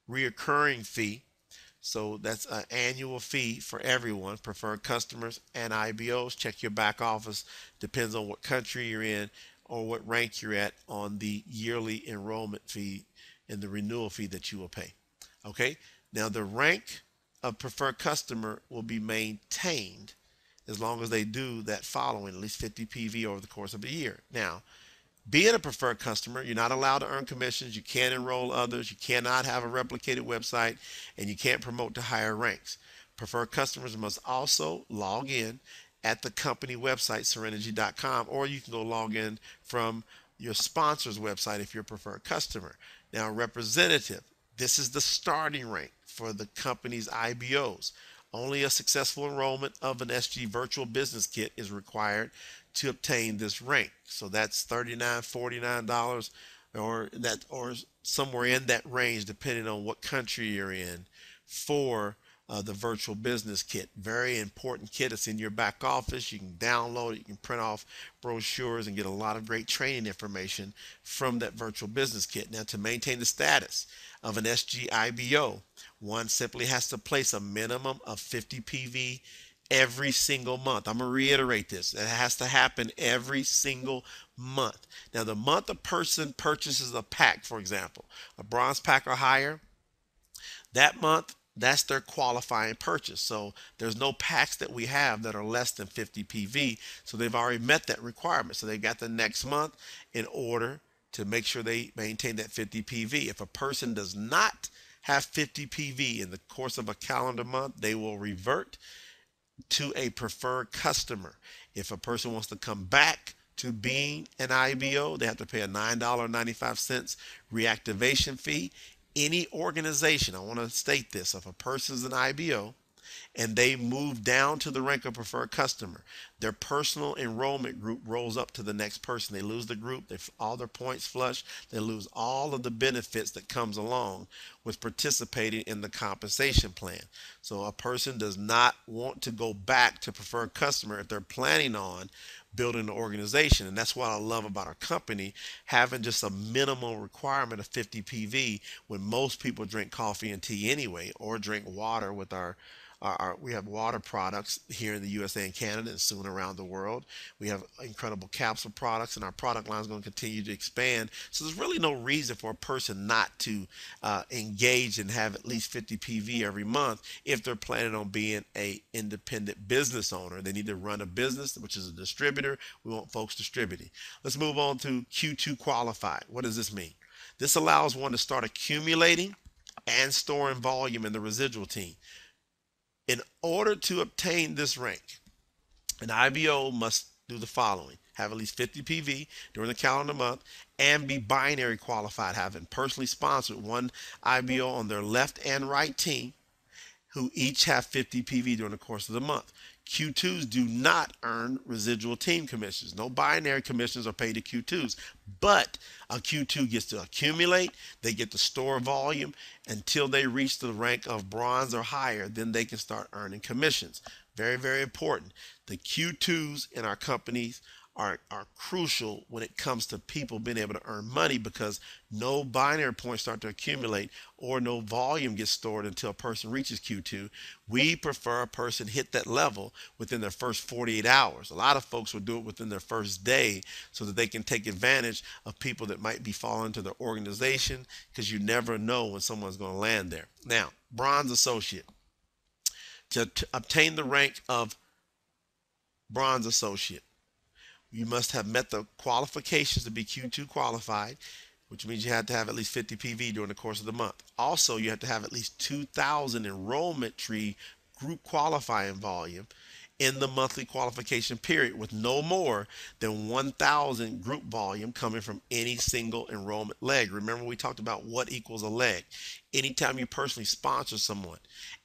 reoccurring fee. So that's an annual fee for everyone, preferred customers and IBOs. Check your back office. Depends on what country you're in or what rank you're at on the yearly enrollment fee and the renewal fee that you will pay. Okay. Now the rank of preferred customer will be maintained as long as they do that following, at least 50 PV over the course of a year. Now, being a preferred customer, you're not allowed to earn commissions. You can't enroll others. You cannot have a replicated website, and you can't promote to higher ranks. Preferred customers must also log in at the company website, SereniGy.com, or you can go log in from your sponsor's website if you're a preferred customer. Now, representative, this is the starting rank for the company's IBOs. Only a successful enrollment of an SG virtual business kit is required to obtain this rank. So that's $39, $49, or somewhere in that range, depending on what country you're in, for the virtual business kit. Very important kit. It's in your back office. You can download it. You can print off brochures and get a lot of great training information from that virtual business kit. Now, to maintain the status of an SG IBO, one simply has to place a minimum of 50 PV every single month. I'm going to reiterate this. It has to happen every single month. Now, the month a person purchases a pack, for example, a bronze pack or higher, that month, that's their qualifying purchase. So there's no packs that we have that are less than 50 PV. So they've already met that requirement. So they got the next month in order to make sure they maintain that 50 PV. If a person does not have 50 PV in the course of a calendar month, they will revert to a preferred customer. If a person wants to come back to being an IBO, they have to pay a $9.95 reactivation fee. Any organization, I want to state this, if a person is an IBO and they move down to the rank of preferred customer, their personal enrollment group rolls up to the next person. They lose the group, all their points flush, they lose all of the benefits that comes along with participating in the compensation plan. So a person does not want to go back to preferred customer if they're planning on building an organization. And that's what I love about our company, having just a minimal requirement of 50 PV when most people drink coffee and tea anyway, or drink water with we have water products here in the USA and Canada and soon around the world. We have incredible capsule products, and our product line is going to continue to expand. So there's really no reason for a person not to engage and have at least 50 PV every month if they're planning on being a independent business owner. They need to run a business, which is a distributor. We want folks distributing. Let's move on to Q2 qualified. What does this mean? This allows one to start accumulating and storing volume in the residual team. In order to obtain this rank, an IBO must do the following: have at least 50 PV during the calendar month and be binary qualified, having personally sponsored one IBO on their left and right team, who each have 50 PV during the course of the month. Q2s do not earn residual team commissions. No binary commissions are paid to Q2s, but a Q2 gets to accumulate. They get to store volume until they reach the rank of bronze or higher. Then they can start earning commissions. Very, very important. The Q2s in our companies are crucial when it comes to people being able to earn money, because no binary points start to accumulate or no volume gets stored until a person reaches Q2. We prefer a person hit that level within their first 48 hours. A lot of folks will do it within their first day so that they can take advantage of people that might be falling into their organization, because you never know when someone's going to land there. Now, bronze associate. To obtain the rank of bronze associate, you must have met the qualifications to be Q2 qualified, which means you have to have at least 50 PV during the course of the month. Also, you have to have at least 2,000 enrollment tree group qualifying volume in the monthly qualification period, with no more than 1,000 group volume coming from any single enrollment leg. Remember, we talked about what equals a leg. Anytime you personally sponsor someone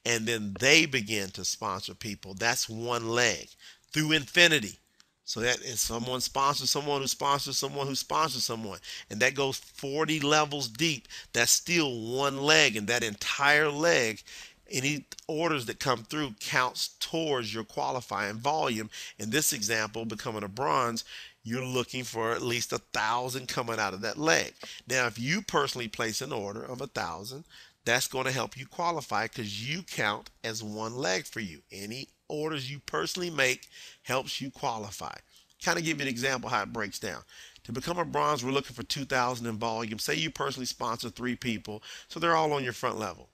and then they begin to sponsor people, that's one leg through infinity. So that is someone sponsors someone who sponsors someone who sponsors someone. And that goes 40 levels deep. That's still one leg. And that entire leg, any orders that come through, counts towards your qualifying volume. In this example, becoming a bronze, you're looking for at least 1,000 coming out of that leg. Now, if you personally place an order of 1,000, that's going to help you qualify, because you count as one leg for you. Any orders you personally make helps you qualify. Kind of give you an example how it breaks down. To become a bronze, we're looking for 2,000 in volume. Say you personally sponsor 3 people, so they're all on your front level.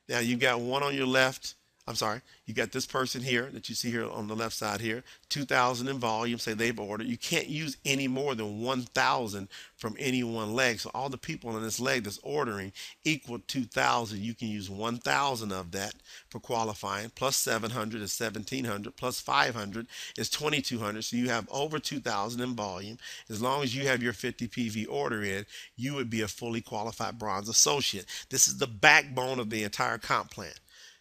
Now you got one on your left. I'm sorry, you got this person here that you see here on the left side here, 2,000 in volume, say they've ordered. You can't use any more than 1,000 from any one leg. So all the people on this leg that's ordering equal 2,000. You can use 1,000 of that for qualifying, plus 700 is 1,700, plus 500 is 2,200. So you have over 2,000 in volume. As long as you have your 50 PV order in, you would be a fully qualified bronze associate. This is the backbone of the entire comp plan.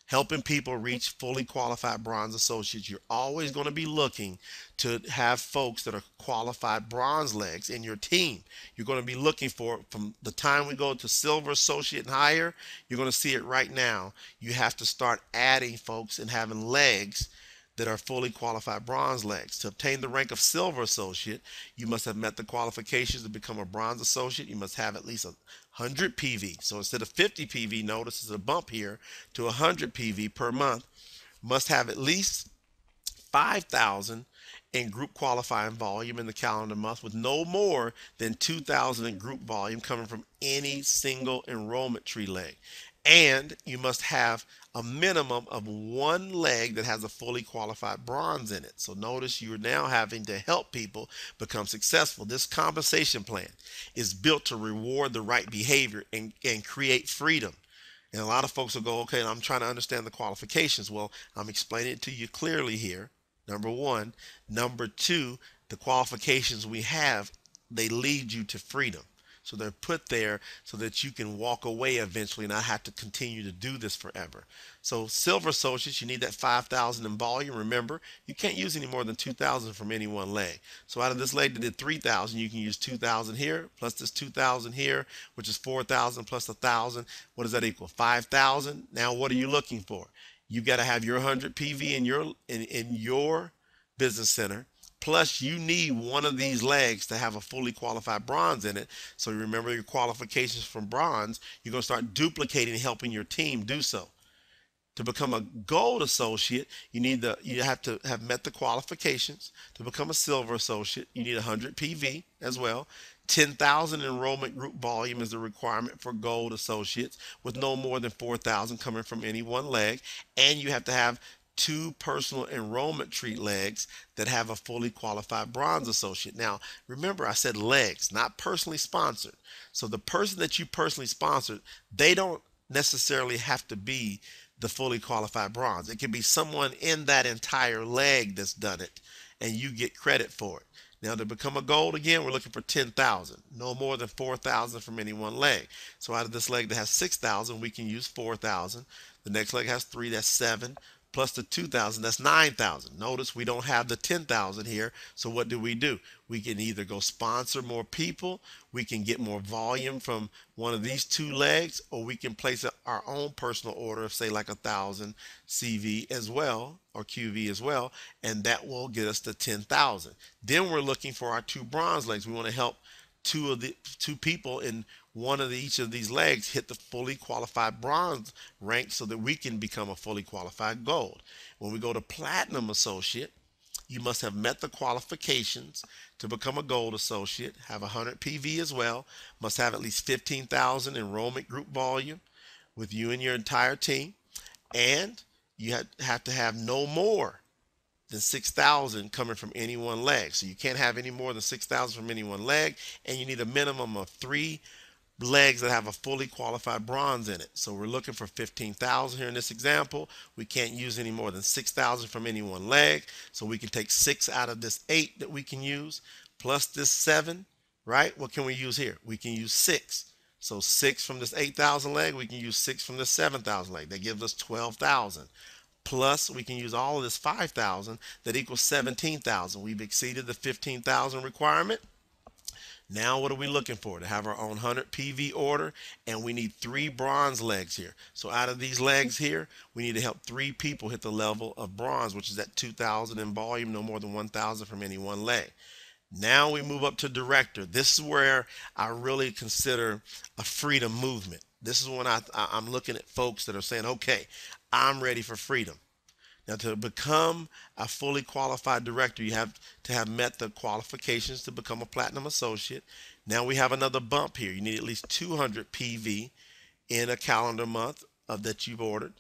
Helping people reach fully qualified bronze associates. You're always going to be looking to have folks that are qualified bronze legs in your team. You're going to be looking for, from the time we go to silver associate and higher, you're going to see it right now. You have to start adding folks and having legs that are fully qualified bronze legs. To obtain the rank of silver associate, you must have met the qualifications to become a bronze associate. You must have at least 100 PV. So instead of 50 PV, notice there's a bump here to 100 PV per month. Must have at least 5,000 in group qualifying volume in the calendar month, with no more than 2,000 in group volume coming from any single enrollment tree leg. And you must have a minimum of one leg that has a fully qualified bronze in it. So notice you're now having to help people become successful. This compensation plan is built to reward the right behavior and create freedom. And a lot of folks will go, okay, I'm trying to understand the qualifications. Well, I'm explaining it to you clearly here. Number one. Number two, the qualifications we have, they lead you to freedom. So they're put there so that you can walk away eventually and not have to continue to do this forever. So silver associates, you need that 5,000 in volume. Remember, you can't use any more than 2,000 from any one leg. So out of this leg that did 3,000, you can use 2,000 here plus this 2,000 here, which is 4,000 plus 1,000. What does that equal? 5,000. Now what are you looking for? You've got to have your 100 PV in your business center. Plus, you need one of these legs to have a fully qualified bronze in it. So remember your qualifications from bronze. You're going to start duplicating and helping your team do so. To become a gold associate, you have to have met the qualifications. To become a silver associate, you need 100 PV as well. 10,000 enrollment group volume is the requirement for gold associates, with no more than 4,000 coming from any one leg. And you have to have 2 personal enrollment tree legs that have a fully qualified bronze associate. Now, remember I said legs, not personally sponsored. So the person that you personally sponsored, they don't necessarily have to be the fully qualified bronze. It can be someone in that entire leg that's done it, and you get credit for it. Now, to become a gold, again, we're looking for 10,000. No more than 4,000 from any one leg. So out of this leg that has 6,000, we can use 4,000. The next leg has 3, that's 7. Plus the 2,000, that's 9,000. Notice we don't have the 10,000 here. So what do? We can either go sponsor more people, we can get more volume from one of these two legs, or we can place our own personal order of say like 1,000 CV as well, or QV as well, and that will get us to 10,000. Then we're looking for our two bronze legs. We want to help two people in each of these legs hit the fully qualified bronze rank so that we can become a fully qualified gold. When we go to platinum associate, you must have met the qualifications to become a gold associate, have 100 PV as well, must have at least 15,000 enrollment group volume with you and your entire team, and you have to have no more than 6,000 coming from any one leg. So you can't have any more than 6,000 from any one leg, and you need a minimum of 3 legs that have a fully qualified bronze in it. So we're looking for 15,000 here in this example. We can't use any more than 6,000 from any one leg. So we can take 6 out of this 8 that we can use, plus this 7, right? What can we use here? We can use 6. So 6 from this 8,000 leg, we can use 6 from this 7,000 leg. That gives us 12,000. Plus, we can use all of this 5,000. That equals 17,000. We've exceeded the 15,000 requirement. Now what are we looking for? To have our own 100 PV order, and we need 3 bronze legs here. So out of these legs here, we need to help 3 people hit the level of bronze, which is at 2,000 in volume, no more than 1,000 from any one leg. Now we move up to director. This is where I really consider a freedom movement. This is when I'm looking at folks that are saying, okay, I'm ready for freedom. Now, to become a fully qualified director, you have to have met the qualifications to become a platinum associate. Now we have another bump here. You need at least 200 PV in a calendar month that you've ordered.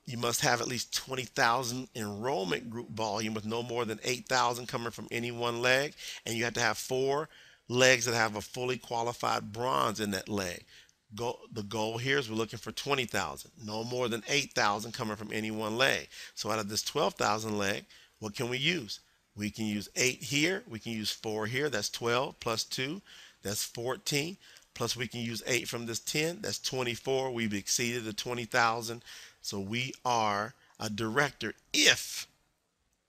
You must have at least 20,000 enrollment group volume with no more than 8,000 coming from any one leg. And you have to have 4 legs that have a fully qualified bronze in that leg. The goal here is we're looking for 20,000, no more than 8,000 coming from any one leg. So out of this 12,000 leg, what can we use? We can use 8 here, we can use 4 here, that's 12, plus 2, that's 14, plus we can use 8 from this 10, that's 24. We've exceeded the 20,000. So we are a director if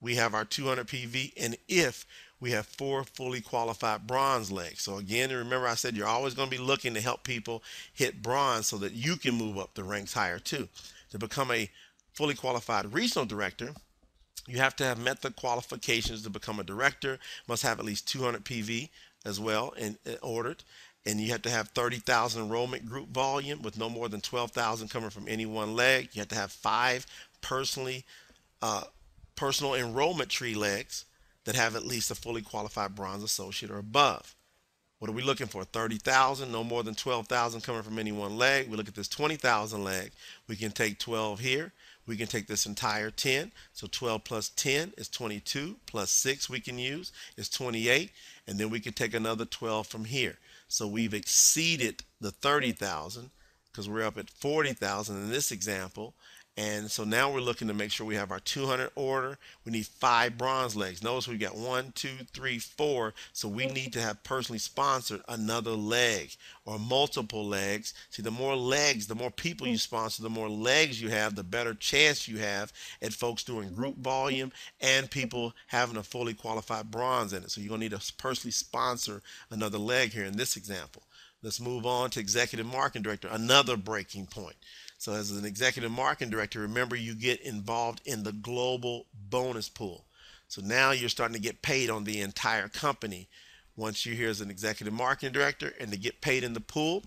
we have our 200 PV and if we have 4 fully qualified bronze legs. So again, remember I said you're always going to be looking to help people hit bronze so that you can move up the ranks higher too. To become a fully qualified regional director, you have to have met the qualifications to become a director, must have at least 200 PV as well and ordered, and you have to have 30,000 enrollment group volume with no more than 12,000 coming from any one leg. You have to have 5 personal enrollment tree legs that have at least a fully qualified bronze associate or above. What are we looking for? 30,000, no more than 12,000 coming from any one leg. We look at this 20,000 leg. We can take 12 here. We can take this entire 10. So 12 plus 10 is 22, plus 6 we can use is 28, and then we can take another 12 from here. So we've exceeded the 30,000 because we're up at 40,000 in this example. And so now we're looking to make sure we have our 200 order. We need 5 bronze legs. Notice we got 1, 2, 3, 4. So we need to have personally sponsored another leg or multiple legs. See, the more legs, the more people you sponsor, the more legs you have, the better chance you have at folks doing group volume and people having a fully qualified bronze in it. So you're going to need to personally sponsor another leg here in this example. Let's move on to executive marketing director, another breaking point. So as an executive marketing director, remember you get involved in the global bonus pool. So now you're starting to get paid on the entire company. Once you're here as an executive marketing director and to get paid in the pool,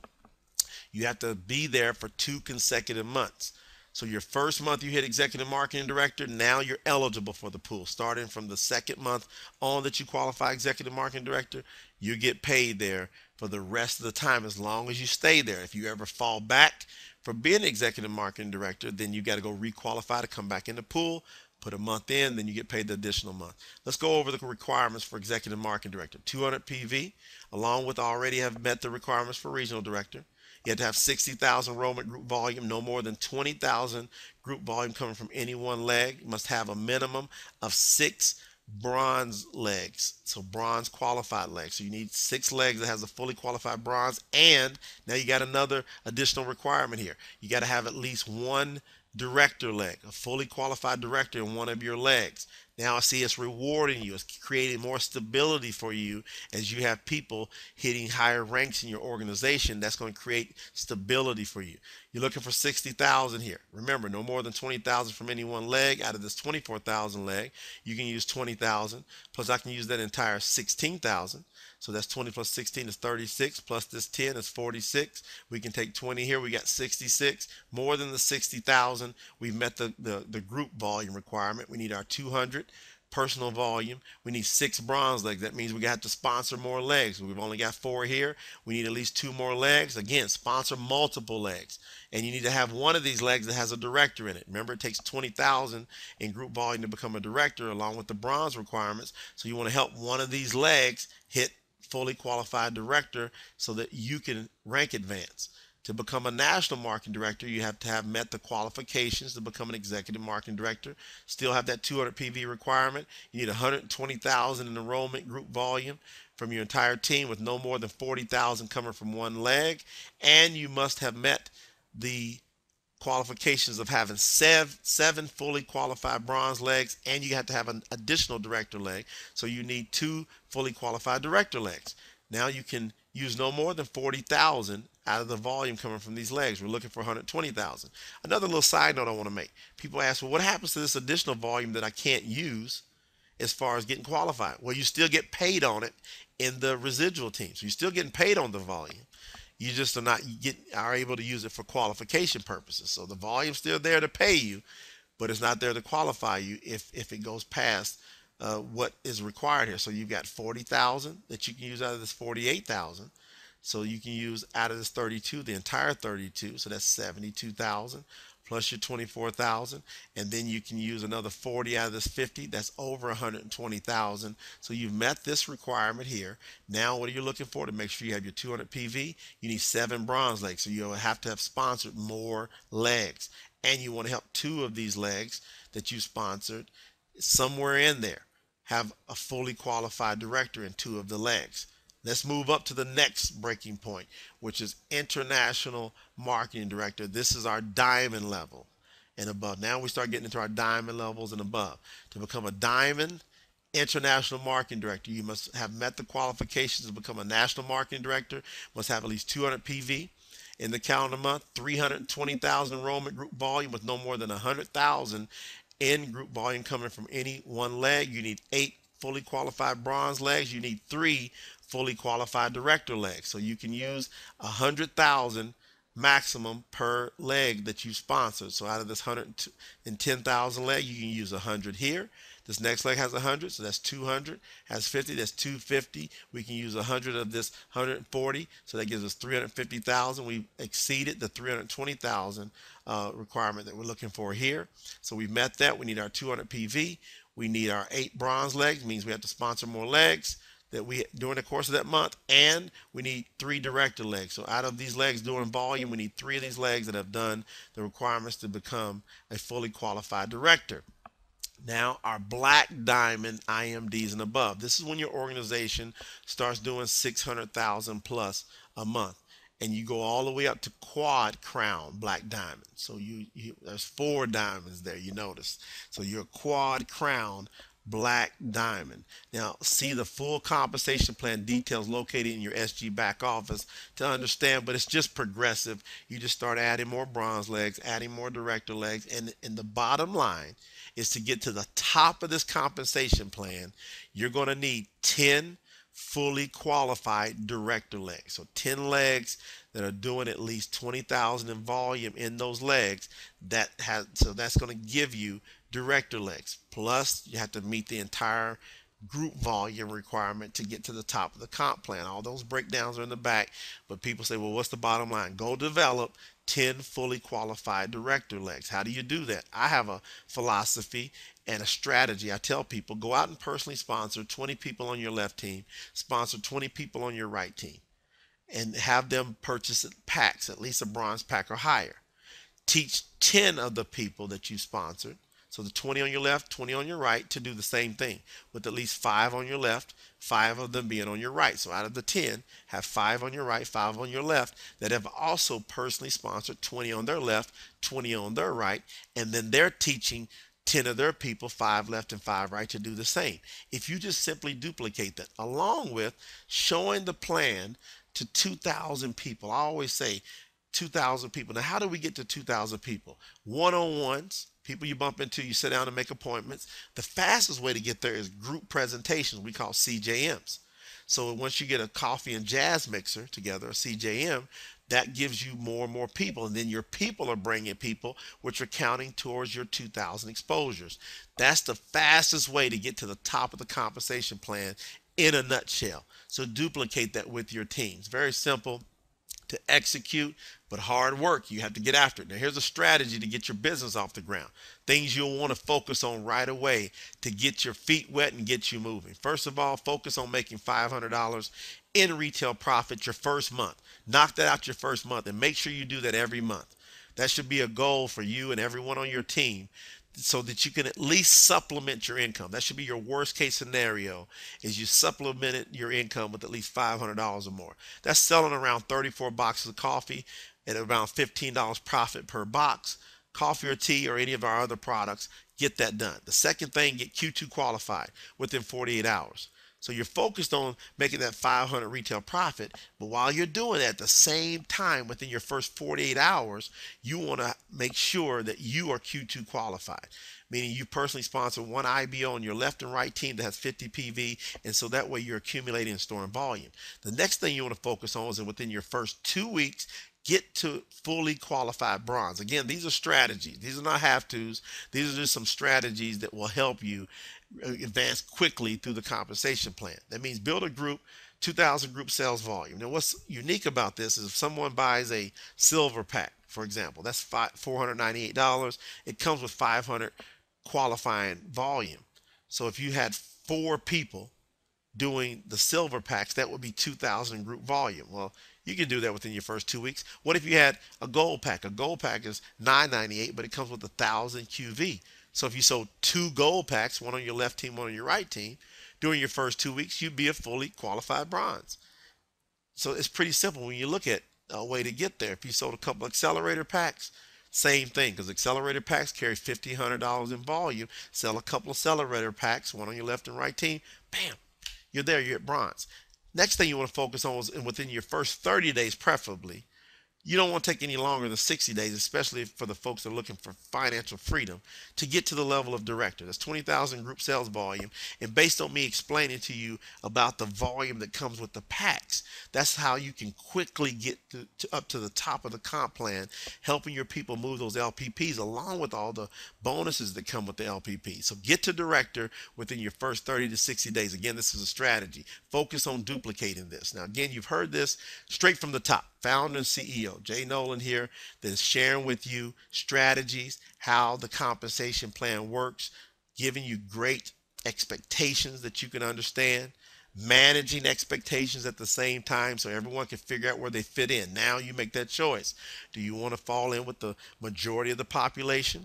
you have to be there for 2 consecutive months. So your first month you hit executive marketing director, now you're eligible for the pool. Starting from the second month on that you qualify executive marketing director, you get paid there for the rest of the time as long as you stay there. If you ever fall back for being an executive marketing director, then you got to go requalify to come back in the pool, put a month in, then you get paid the additional month. Let's go over the requirements for executive marketing director. 200 PV, along with already have met the requirements for regional director. You have to have 60,000 enrollment group volume, no more than 20,000 group volume coming from any one leg. You must have a minimum of 6 bronze legs. So bronze qualified legs. So you need 6 legs that has a fully qualified bronze. And now you got another additional requirement here. You got to have at least one director leg, a fully qualified director in one of your legs. Now I see it's rewarding you. It's creating more stability for you as you have people hitting higher ranks in your organization. That's going to create stability for you. You're looking for 60,000 here. Remember, no more than 20,000 from any one leg. Out of this 24,000 leg, you can use 20,000. Plus, I can use that entire 16,000. So that's 20 plus 16 is 36. Plus this 10 is 46. We can take 20 here. We got 66. More than the 60,000. We've met the group volume requirement. We need our 200 personal volume. We need 6 bronze legs. That means we got to sponsor more legs. We've only got 4 here. We need at least 2 more legs. Again, sponsor multiple legs. And you need to have one of these legs that has a director in it. Remember, it takes 20,000 in group volume to become a director along with the bronze requirements. So you want to help one of these legs hit fully qualified director so that you can rank advance. To become a national marketing director, you have to have met the qualifications to become an executive marketing director. Still have that 200 PV requirement. You need 120,000 in enrollment group volume from your entire team with no more than 40,000 coming from one leg. And you must have met the qualifications of having seven fully qualified bronze legs, and you have to have an additional director leg. So you need 2 fully qualified director legs. Now you can use no more than 40,000 out of the volume coming from these legs. We're looking for 120,000. Another little side note I want to make. People ask, well, what happens to this additional volume that I can't use as far as getting qualified? Well, you still get paid on it in the residual team. So you're still getting paid on the volume. You just are able to use it for qualification purposes. So the volume's still there to pay you, but it's not there to qualify you if it goes past what is required here. So you've got 40,000 that you can use out of this 48,000. So you can use out of this 32 the entire 32. So that's 72,000 plus your 24,000, and then you can use another 40 out of this 50. That's over 120,000. So you've met this requirement here. Now what are you looking for to make sure you have your 200 PV? You need 7 bronze legs. So you'll have to have sponsored more legs, and you want to help 2 of these legs that you sponsored somewhere in there have a fully qualified director in 2 of the legs. Let's move up to the next breaking point, which is international marketing director. This is our diamond level and above. Now we start getting into our diamond levels and above. To become a diamond international marketing director, you must have met the qualifications to become a national marketing director, must have at least 200 PV in the calendar month, 320,000 enrollment group volume with no more than 100,000 in group volume coming from any one leg. You need 8 fully qualified bronze legs. You need 3 fully qualified director legs. So you can use 100,000 maximum per leg that you sponsored. So out of this 110,000 leg, you can use 100 here. This next leg has 100, so that's 200. Has 50, that's 250. We can use 100 of this 140, so that gives us 350,000. We exceeded the 320,000 requirement that we're looking for here. So we met that. We need our 200 PV. We need our 8 bronze legs, means we have to sponsor more legs that we during the course of that month, and we need 3 director legs. So out of these legs doing volume, we need 3 of these legs that have done the requirements to become a fully qualified director. Now our black diamond IMDs and above. This is when your organization starts doing 600,000 plus a month, and you go all the way up to quad crown black diamond. So there's 4 diamonds there, you notice. So you're quad crown black diamond. Now see the full compensation plan details located in your SG back office to understand, but it's just progressive. You just start adding more bronze legs, adding more director legs, and the bottom line is to get to the top of this compensation plan, you're going to need 10 fully qualified director legs. So 10 legs that are doing at least 20,000 in volume in those legs. So that's going to give you director legs. Plus, you have to meet the entire group volume requirement to get to the top of the comp plan. All those breakdowns are in the back, but people say, well, what's the bottom line? Go develop 10 fully qualified director legs. How do you do that? I have a philosophy and a strategy. I tell people, go out and personally sponsor 20 people on your left team, sponsor 20 people on your right team, and have them purchase packs, at least a bronze pack or higher. Teach 10 of the people that you sponsored. So the 20 on your left, 20 on your right to do the same thing with at least 5 on your left, 5 of them being on your right. So out of the 10, have 5 on your right, 5 on your left that have also personally sponsored 20 on their left, 20 on their right, and then they're teaching 10 of their people, 5 left and 5 right, to do the same. If you just simply duplicate that, along with showing the plan to 2,000 people. I always say 2,000 people. Now, how do we get to 2,000 people? One-on-ones, people you bump into, you sit down and make appointments. The fastest way to get there is group presentations, we call CJMs. So once you get a coffee and jazz mixer together, a CJM, that gives you more and more people. And then your people are bringing people, which are counting towards your 2,000 exposures. That's the fastest way to get to the top of the compensation plan in a nutshell. So duplicate that with your teams. Very simple to execute, but hard work. You have to get after it. Now, here's a strategy to get your business off the ground. Things you'll want to focus on right away to get your feet wet and get you moving. First of all, focus on making $500 in retail profit your first month. Knock that out your first month and make sure you do that every month. That should be a goal for you and everyone on your team so that you can at least supplement your income. That should be your worst case scenario, is you supplement your income with at least $500 or more. That's selling around 34 boxes of coffee at around $15 profit per box. Coffee or tea or any of our other products, get that done. The second thing, get Q2 qualified within 48 hours. So you're focused on making that 500 retail profit, but while you're doing that, at the same time, within your first 48 hours, you want to make sure that you are Q2 qualified, meaning you personally sponsor one IBO on your left and right team that has 50 PV, and so that way you're accumulating and storing volume. The next thing you want to focus on is that within your first 2 weeks, get to fully qualified bronze. Again, these are strategies. These are not have-tos. These are just some strategies that will help you advance quickly through the compensation plan. That means build a group, 2,000 group sales volume. Now, what's unique about this is if someone buys a silver pack, for example, that's $498. It comes with 500 qualifying volume. So if you had 4 people doing the silver packs, that would be 2,000 group volume. Well, you can do that within your first 2 weeks. What if you had a gold pack? A gold pack is $998, but it comes with 1,000 QV. So if you sold 2 gold packs, one on your left team, one on your right team, during your first 2 weeks, you'd be a fully qualified bronze. So it's pretty simple when you look at a way to get there. If you sold a couple accelerator packs, same thing, because accelerator packs carry $1,500 in volume. Sell a couple of accelerator packs, one on your left and right team, bam, you're there, you're at bronze. Next thing you want to focus on is within your first 30 days, preferably. You don't want to take any longer than 60 days, especially for the folks that are looking for financial freedom, to get to the level of director. That's 20,000 group sales volume. And based on me explaining to you about the volume that comes with the packs, that's how you can quickly get up to the top of the comp plan, helping your people move those LPPs along with all the bonuses that come with the LPP. So get to director within your first 30 to 60 days. Again, this is a strategy. Focus on duplicating this. Now, again, you've heard this straight from the top. Founder and CEO Jay Nolan here, that is sharing with you strategies, how the compensation plan works, giving you great expectations that you can understand, managing expectations at the same time so everyone can figure out where they fit in. Now you make that choice. Do you want to fall in with the majority of the population,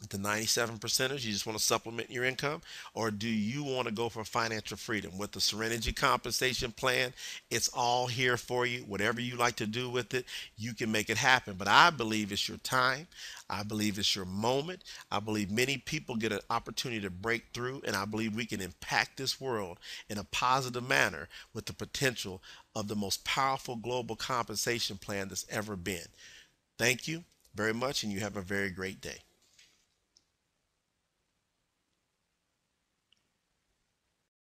the 97 percenters? You just want to supplement your income? Or do you want to go for financial freedom? With the SereniGy compensation plan, it's all here for you. Whatever you like to do with it, you can make it happen. But I believe it's your time. I believe it's your moment. I believe many people get an opportunity to break through, and I believe we can impact this world in a positive manner with the potential of the most powerful global compensation plan that's ever been. Thank you very much, and you have a very great day.